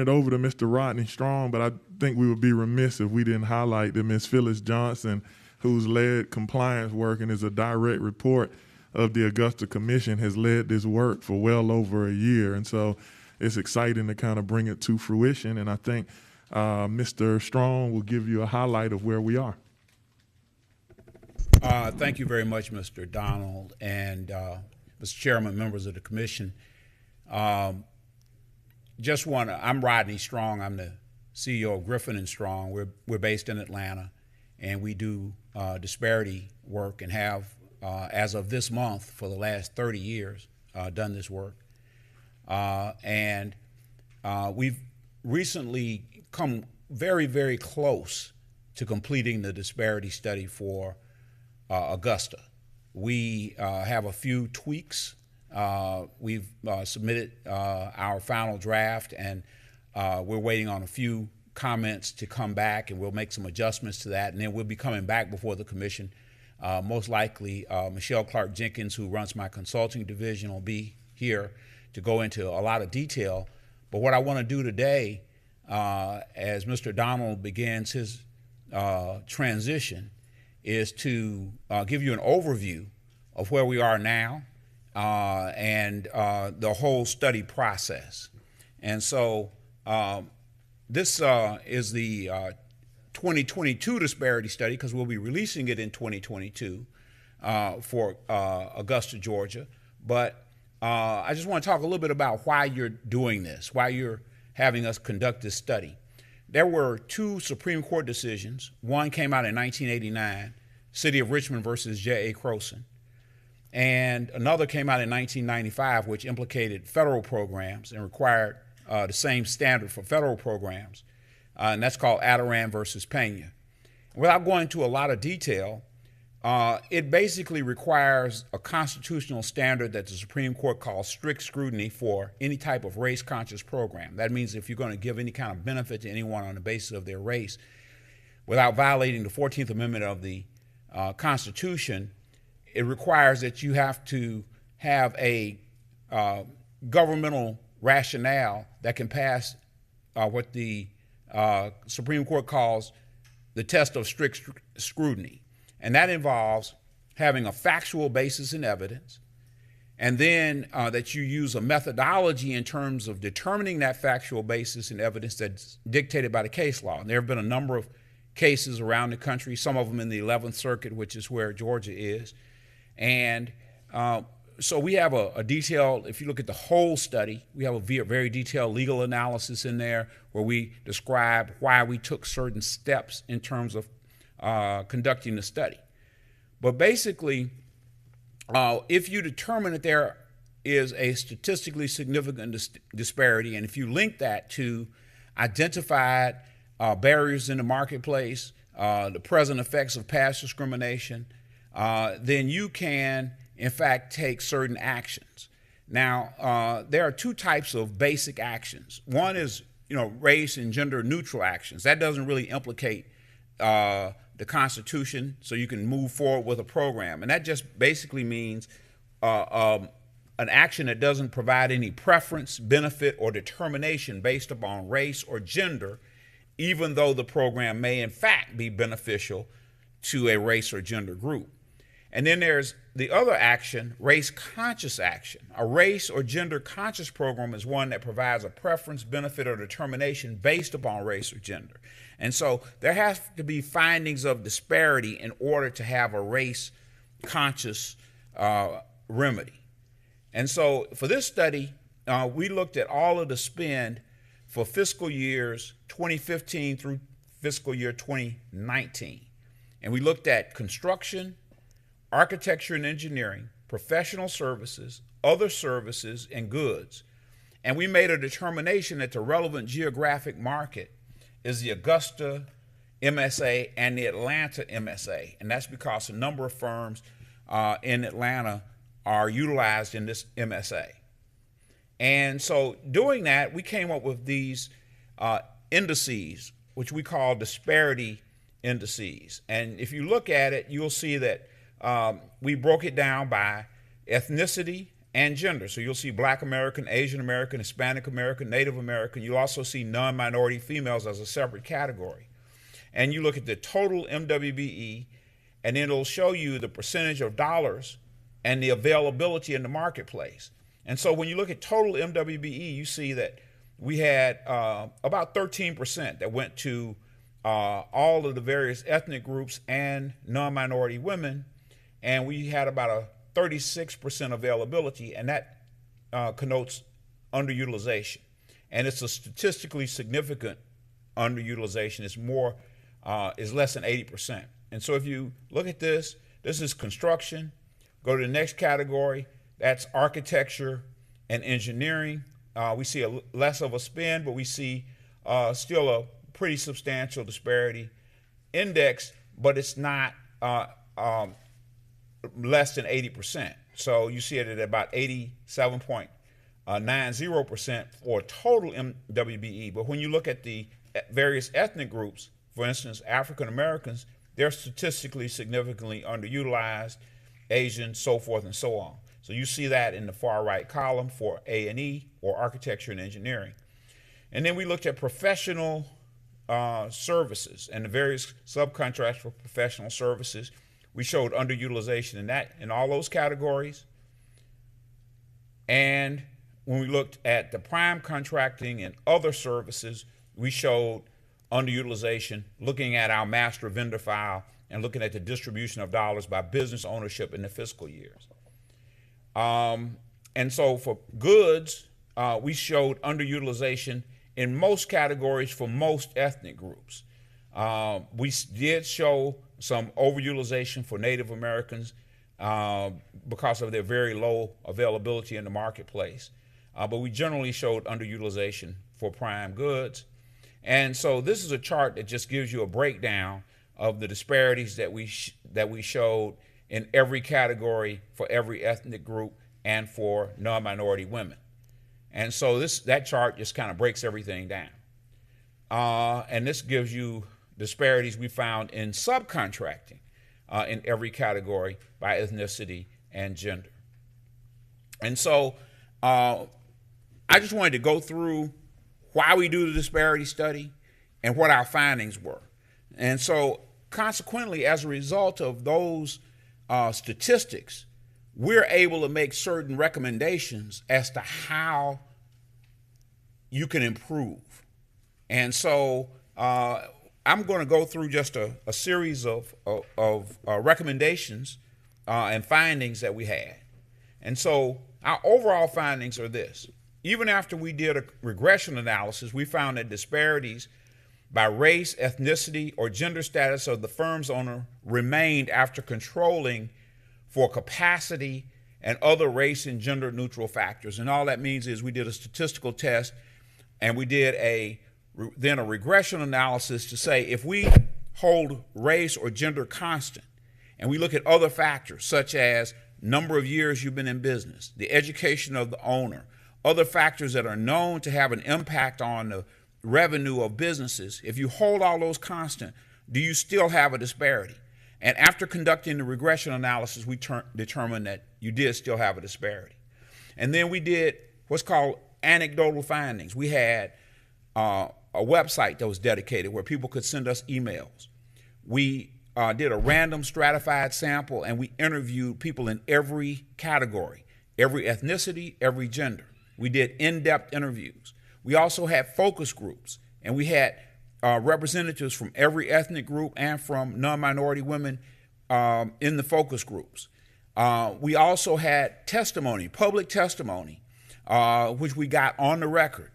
Speaker 4: over to Mr. Rodney Strong, but I think we would be remiss if we didn't highlight that Ms. Phyllis Johnson, who's led compliance work and is a direct report of the Augusta Commission, has led this work for well over a year. And so it's exciting to kind of bring it to fruition. And I think Mr. Strong will give you a highlight of where we are.
Speaker 10: Thank you very much, Mr. Donald and Mr. Chairman, members of the Commission. I'm Rodney Strong. I'm the CEO of Griffin and Strong. We're based in Atlanta, and we do disparity work and have, as of this month, for the last 30 years, done this work. And we've recently come very, very close to completing the disparity study for Augusta. We have a few tweaks. We've submitted our final draft, and we're waiting on a few comments to come back, and we'll make some adjustments to that, and then we'll be coming back before the Commission. Most likely, Michelle Clark Jenkins, who runs my consulting division, will be here to go into a lot of detail. But what I want to do today, as Mr. Donald begins his transition, is to give you an overview of where we are now and the whole study process. And so this is the 2022 disparity study, because we'll be releasing it in 2022 for Augusta, Georgia. But I just want to talk a little bit about why you're doing this, why you're having us conduct this study. There were two Supreme Court decisions. One came out in 1989, City of Richmond versus J.A. Croson. And another came out in 1995, which implicated federal programs and required the same standard for federal programs. And that's called Adorama versus Pena. Without going into a lot of detail, it basically requires a constitutional standard that the Supreme Court calls strict scrutiny for any type of race-conscious program. That means if you're going to give any kind of benefit to anyone on the basis of their race, without violating the 14th Amendment of the Constitution, it requires that you have to have a governmental rationale that can pass what the Supreme Court calls the test of strict scrutiny. And that involves having a factual basis in evidence, and then that you use a methodology in terms of determining that factual basis in evidence that's dictated by the case law. And there have been a number of cases around the country, some of them in the 11th Circuit, which is where Georgia is. And so we have a detailed, if you look at the whole study, we have a very detailed legal analysis in there where we describe why we took certain steps in terms of conducting the study. But basically, if you determine that there is a statistically significant disparity, and if you link that to identified barriers in the marketplace, the present effects of past discrimination, then you can, in fact, take certain actions. Now, there are two types of basic actions. One is, race and gender neutral actions. That doesn't really implicate the Constitution, so you can move forward with a program. And that just basically means an action that doesn't provide any preference, benefit, or determination based upon race or gender, even though the program may in fact be beneficial to a race or gender group. And then there's the other action, race-conscious action. A race or gender-conscious program is one that provides a preference, benefit, or determination based upon race or gender. And so there has to be findings of disparity in order to have a race-conscious remedy. And so for this study, we looked at all of the spend for fiscal years 2015 through fiscal year 2019. And we looked at construction, architecture and engineering, professional services, other services, and goods. And we made a determination that the relevant geographic market is the Augusta MSA and the Atlanta MSA. And that's because a number of firms in Atlanta are utilized in this MSA. And so doing that, we came up with these indices, which we call disparity indices. And if you look at it, you'll see that we broke it down by ethnicity and gender. So you'll see Black American, Asian American, Hispanic American, Native American. You'll also see non-minority females as a separate category. And you look at the total MWBE, and then it'll show you the percentage of dollars and the availability in the marketplace. And so when you look at total MWBE, you see that we had about 13% that went to all of the various ethnic groups and non-minority women, and we had about a 36% availability, and that connotes underutilization. And it's a statistically significant underutilization. It's more, is less than 80%. And so if you look at this, this is construction. Go to the next category, that's architecture and engineering. We see less of a spend, but we see still a pretty substantial disparity index, but it's not less than 80%. So you see it at about 87.90% for total MWBE. But when you look at the various ethnic groups, for instance, African Americans, they're statistically significantly underutilized, Asian, so forth and so on. So you see that in the far right column for A&E, or architecture and engineering. And then we looked at professional services and the various subcontracts for professional services. We showed underutilization in all those categories. And when we looked at the prime contracting and other services, we showed underutilization, looking at our master vendor file and looking at the distribution of dollars by business ownership in the fiscal years. And so for goods, we showed underutilization in most categories for most ethnic groups. We did show some overutilization for Native Americans because of their very low availability in the marketplace. But we generally showed underutilization for prime goods. And so this is a chart that just gives you a breakdown of the disparities that we showed in every category for every ethnic group and for non-minority women. And so that chart just kind of breaks everything down. And this gives you disparities we found in subcontracting in every category by ethnicity and gender. And so I just wanted to go through why we do the disparity study and what our findings were. And so consequently, as a result of those statistics, we're able to make certain recommendations as to how you can improve. And so I'm going to go through just a series of recommendations and findings that we had. And so our overall findings are this. Even after we did a regression analysis, we found that disparities by race, ethnicity, or gender status of the firm's owner remained after controlling for capacity and other race and gender neutral factors. And all that means is we did a statistical test and we did then a regression analysis to say if we hold race or gender constant and we look at other factors such as number of years you've been in business, the education of the owner, other factors that are known to have an impact on the revenue of businesses, if you hold all those constant, do you still have a disparity? And after conducting the regression analysis, we determined that you did still have a disparity. And then we did what's called anecdotal findings. We had a website that was dedicated where people could send us emails. We did a random stratified sample, and we interviewed people in every category, every ethnicity, every gender. We did in-depth interviews. We also had focus groups, and we had representatives from every ethnic group and from non-minority women in the focus groups. We also had testimony, public testimony, which we got on the record.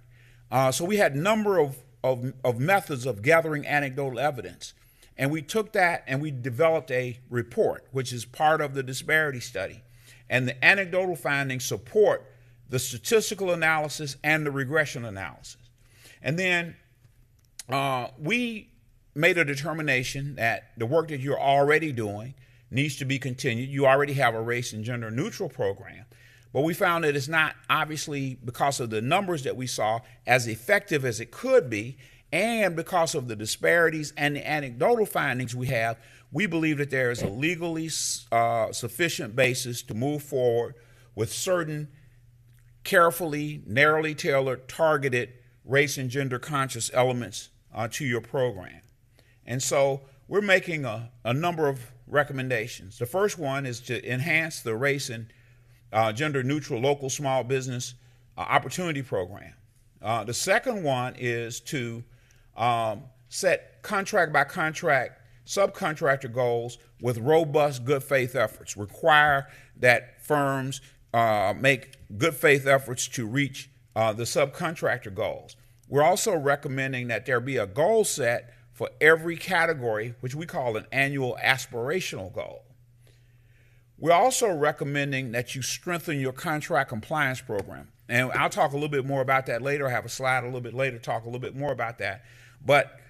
Speaker 10: So we had a number of methods of gathering anecdotal evidence. And we took that and we developed a report, which is part of the disparity study. And the anecdotal findings support the statistical analysis and the regression analysis. And then we made a determination that the work that you're already doing needs to be continued. You already have a race and gender neutral program, but we found that it's not, obviously, because of the numbers that we saw, as effective as it could be, and because of the disparities and the anecdotal findings we have, we believe that there is a legally sufficient basis to move forward with certain carefully, narrowly tailored, targeted race and gender conscious elements to your program. And so we're making a number of recommendations. The first one is to enhance the race and gender neutral local small business opportunity program. The second one is to set contract by contract subcontractor goals with robust good faith efforts. Require that firms make good faith efforts to reach the subcontractor goals. We're also recommending that there be a goal set for every category, which we call an annual aspirational goal. We're also recommending that you strengthen your contract compliance program. And I'll talk a little bit more about that later. I have a slide a little bit later, talk a little bit more about that. But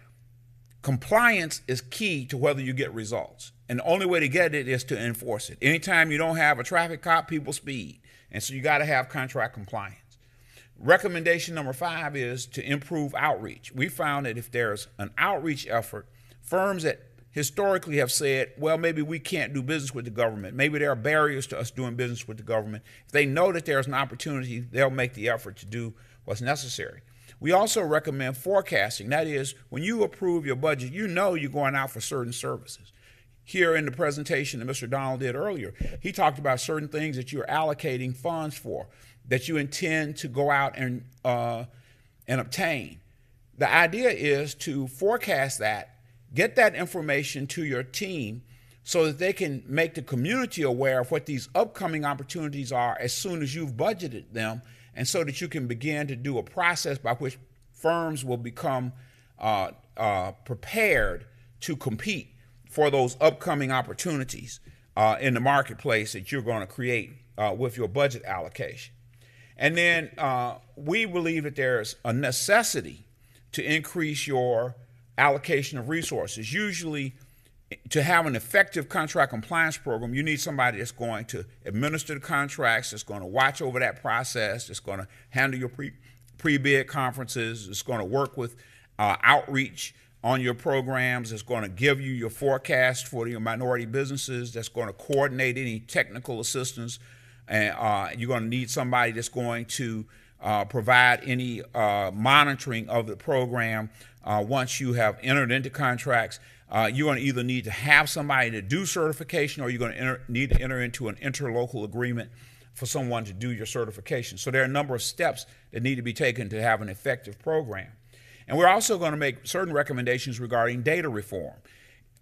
Speaker 10: compliance is key to whether you get results. And the only way to get it is to enforce it. Anytime you don't have a traffic cop, people speed. And so you got to have contract compliance. Recommendation number 5 is to improve outreach. We found that if there's an outreach effort, firms that historically have said, well, maybe we can't do business with the government, maybe there are barriers to us doing business with the government, if they know that there's an opportunity, they'll make the effort to do what's necessary. We also recommend forecasting. That is, when you approve your budget, you know you're going out for certain services. Here in the presentation that Mr. Donald did earlier, he talked about certain things that you're allocating funds for, that you intend to go out and obtain. The idea is to forecast that, get that information to your team so that they can make the community aware of what these upcoming opportunities are as soon as you've budgeted them, and so that you can begin to do a process by which firms will become prepared to compete for those upcoming opportunities in the marketplace that you're going to create with your budget allocation. And then we believe that there's a necessity to increase your allocation of resources. Usually, to have an effective contract compliance program, you need somebody that's going to administer the contracts, that's going to watch over that process, that's going to handle your pre-bid conferences, that's going to work with outreach on your programs, that's going to give you your forecast for your minority businesses, that's going to coordinate any technical assistance, and you're going to need somebody that's going to provide any monitoring of the program once you have entered into contracts. You're going to either need to have somebody to do certification, or you're going to need to enter into an interlocal agreement for someone to do your certification. So there are a number of steps that need to be taken to have an effective program. And we're also going to make certain recommendations regarding data reform.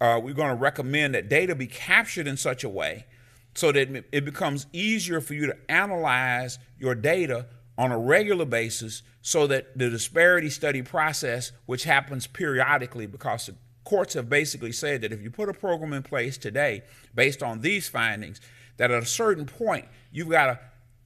Speaker 10: We're going to recommend that data be captured in such a way so that it becomes easier for you to analyze your data on a regular basis, so that the disparity study process, which happens periodically, because the courts have basically said that if you put a program in place today based on these findings, that at a certain point you've got to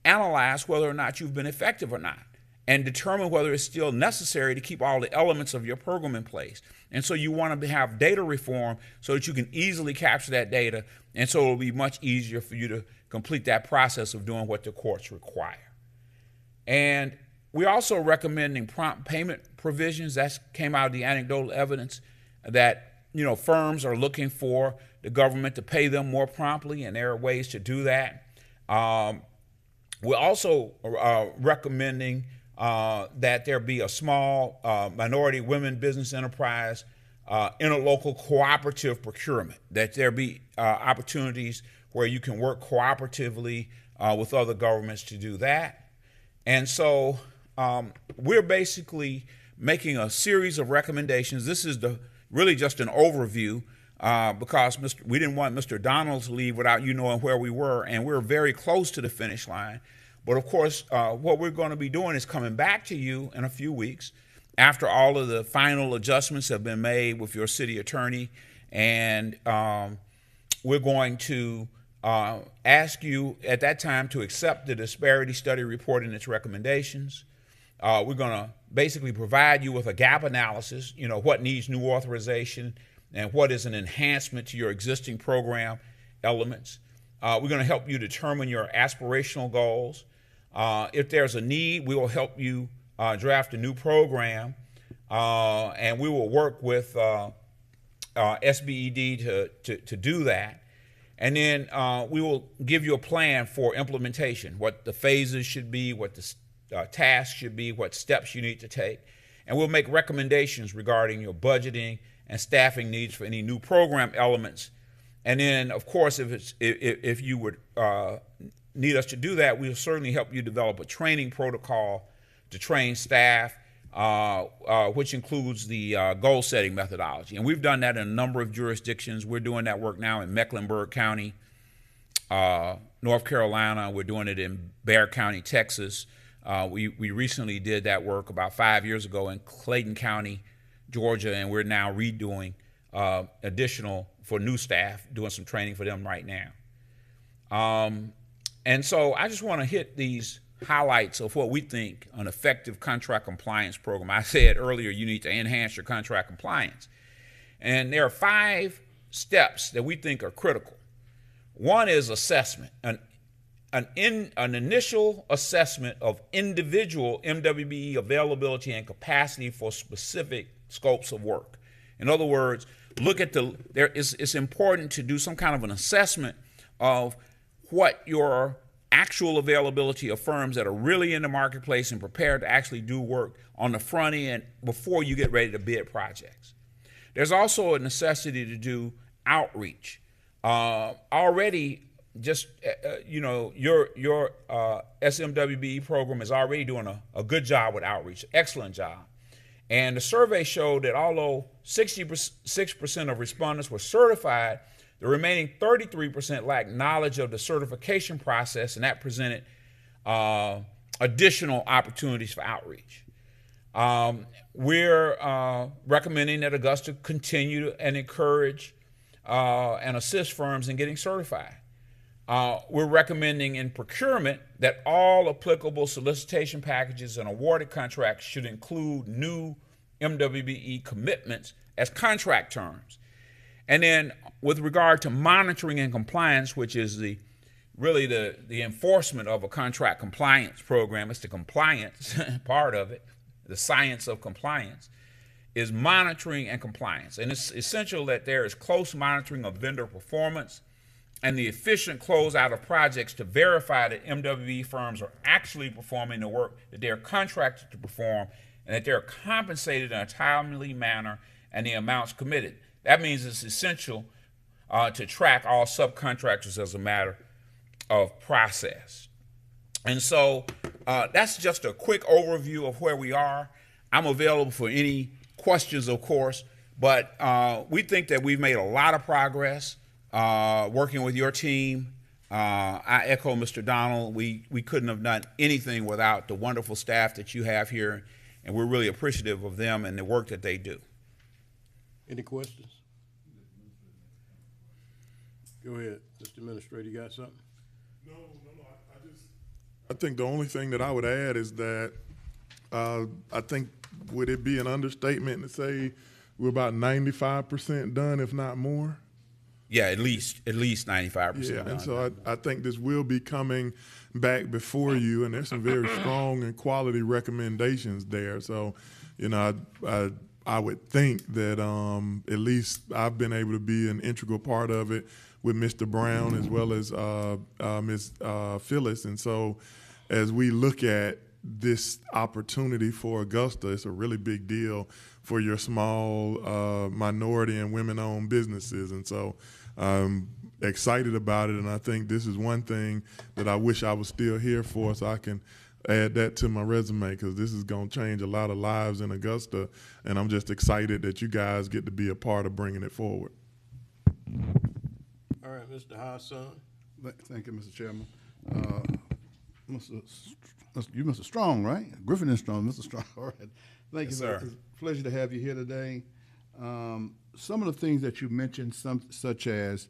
Speaker 10: analyze whether or not you've been effective or not, and determine whether it's still necessary to keep all the elements of your program in place. And so you want to have data reform so that you can easily capture that data, and so it'll be much easier for you to complete that process of doing what the courts require. And we're also recommending prompt payment provisions. That came out of the anecdotal evidence that, you know, firms are looking for the government to pay them more promptly, and there are ways to do that. We're also recommending that there be a small minority women business enterprise interlocal cooperative procurement, that there be opportunities where you can work cooperatively with other governments to do that. And so we're basically making a series of recommendations. This is really just an overview because we didn't want Mr. Donald to leave without you knowing where we were, and we're very close to the finish line. But of course, what we're going to be doing is coming back to you in a few weeks after all of the final adjustments have been made with your city attorney, and we're going to ask you at that time to accept the Disparity Study report and its recommendations. We're going to basically provide you with a gap analysis, you know, what needs new authorization and what is an enhancement to your existing program elements. We're going to help you determine your aspirational goals. If there's a need, we will help you draft a new program, and we will work with SBED to do that. And then we will give you a plan for implementation, what the phases should be, what the tasks should be, what steps you need to take. And we'll make recommendations regarding your budgeting and staffing needs for any new program elements. And then, of course, if you would need us to do that, we'll certainly help you develop a training protocol to train staff, which includes the goal-setting methodology. And we've done that in a number of jurisdictions. We're doing that work now in Mecklenburg County, North Carolina. We're doing it in Bexar County, Texas. We recently did that work about 5 years ago in Clayton County, Georgia, and we're now redoing additional for new staff, doing some training for them right now. And so I just want to hit these highlights of what we think an effective contract compliance program. I said earlier you need to enhance your contract compliance. And there are 5 steps that we think are critical. One is assessment, an initial assessment of individual MWBE availability and capacity for specific scopes of work. In other words, look at it's important to do some kind of an assessment of what your actual availability of firms that are really in the marketplace and prepared to actually do work on the front end before you get ready to bid projects. There's also a necessity to do outreach. Already, just your SMWBE program is already doing a good job with outreach, excellent job. And the survey showed that although 66% of respondents were certified, the remaining 33% lacked knowledge of the certification process, and that presented additional opportunities for outreach. We're recommending that Augusta continue and encourage and assist firms in getting certified. We're recommending in procurement that all applicable solicitation packages and awarded contracts should include new MWBE commitments as contract terms. And then with regard to monitoring and compliance, which is really the enforcement of a contract compliance program, it's the compliance part of it, the science of compliance, is monitoring and compliance. And it's essential that there is close monitoring of vendor performance and the efficient closeout of projects to verify that MWBE firms are actually performing the work that they're contracted to perform and that they're compensated in a timely manner and the amounts committed. That means it's essential to track all subcontractors as a matter of process. And so that's just a quick overview of where we are. I'm available for any questions, of course, but we think that we've made a lot of progress working with your team. I echo Mr. Donald. We couldn't have done anything without the wonderful staff that you have here, and we're really appreciative of them and the work that they do.
Speaker 1: Any questions? Go ahead, Mr. Administrator, you got something?
Speaker 4: No, I think the only thing that I would add is that I think, would it be an understatement to say we're about 95% done, if not more?
Speaker 10: Yeah, at least 95%.
Speaker 4: Yeah,
Speaker 10: done.
Speaker 4: and so I think this will be coming back before you, and there's some very strong and quality recommendations there. So, I would think that at least I've been able to be an integral part of it with Mr. Brown as well as Ms. Phyllis. And so as we look at this opportunity for Augusta, it's a really big deal for your small minority and women-owned businesses. And so I'm excited about it, and I think this is one thing that I wish I was still here for, so I can add that to my resume, because this is going to change a lot of lives in Augusta, and I'm just excited that you guys get to be a part of bringing it forward.
Speaker 1: All right, Mr. Hassan.
Speaker 3: Thank you, Mr. Chairman. You Mr. Strong, right? Griffin and Strong, Mr. Strong. All right. Thank you, sir. It's a pleasure to have you here today. Some of the things that you mentioned, such as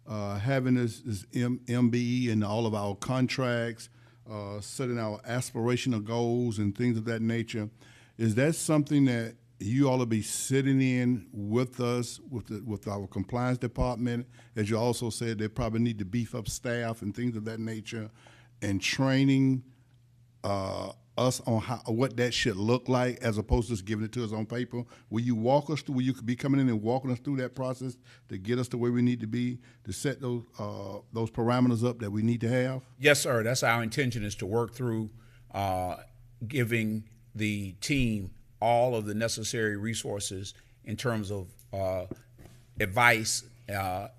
Speaker 3: having this MBE in all of our contracts, setting our aspirational goals and things of that nature, is that something that you all will be sitting in with us, with our compliance department. As you also said, they probably need to beef up staff and things of that nature, and training us on what that should look like, as opposed to just giving it to us on paper. Will you walk us through? Will you be coming in and walking us through that process to get us to where we need to be, to set those parameters up that we need to have?
Speaker 10: Yes, sir. That's our intention, is to work through giving the team all of the necessary resources in terms of advice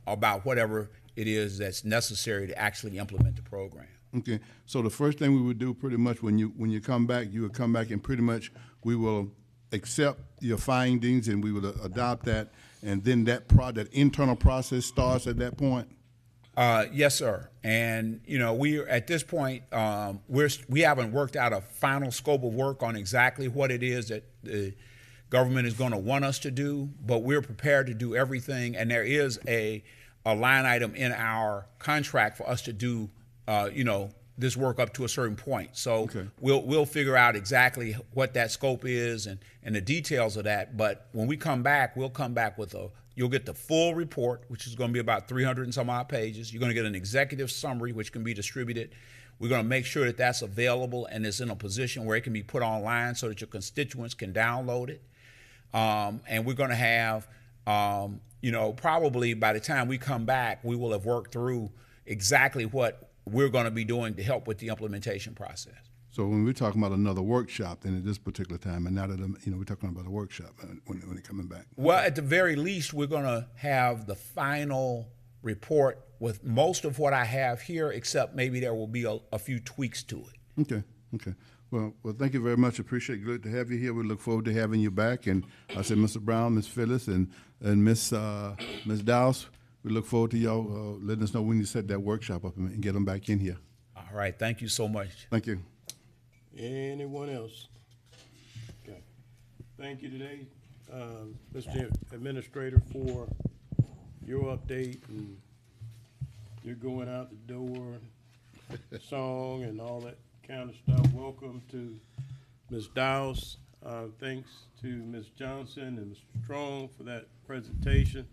Speaker 10: about whatever it is that's necessary to actually implement the program.
Speaker 3: Okay, so the first thing we would do pretty much when you come back, you would come back and pretty much we will accept your findings and we will adopt that, and then that internal process starts at that point?
Speaker 10: Yes, sir. And we at this point we haven't worked out a final scope of work on exactly what it is that the government is going to want us to do, but we're prepared to do everything. And there is a line item in our contract for us to do this work up to a certain point. So okay. We'll figure out exactly what that scope is and the details of that. But when we come back, we'll come back with you'll get the full report, which is going to be about 300 and some odd pages. You're going to get an executive summary, which can be distributed. We're going to make sure that that's available and is in a position where it can be put online so that your constituents can download it. And we're going to have, probably by the time we come back, we will have worked through exactly what we're going to be doing to help with the implementation process.
Speaker 3: So when we're talking about another workshop, then at this particular time, and now that we're talking about a workshop when they're coming back.
Speaker 10: Well, at the very least, we're going to have the final report with most of what I have here, except maybe there will be a few tweaks to it.
Speaker 3: Okay. Well, thank you very much. Appreciate it. Good to have you here. We look forward to having you back. And I said, Mr. Brown, Ms. Phyllis, and Ms. Dowse, we look forward to y'all letting us know when you set that workshop up and get them back in here.
Speaker 10: All right. Thank you so much.
Speaker 3: Thank you.
Speaker 1: Anyone else? Okay. Thank you today, Mr. Administrator, for your update, and you're going out the door, song and all that kind of stuff. Welcome to Ms. Dowse. Thanks to Ms. Johnson and Mr. Strong for that presentation.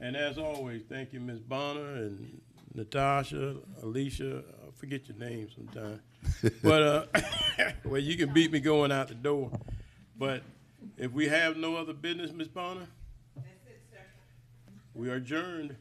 Speaker 1: And as always, thank you, Ms. Bonner and Natasha, Alicia. I forget your name sometimes. But, well, you can beat me going out the door. But if we have no other business, Ms. Bonner? That's it, sir. We are adjourned.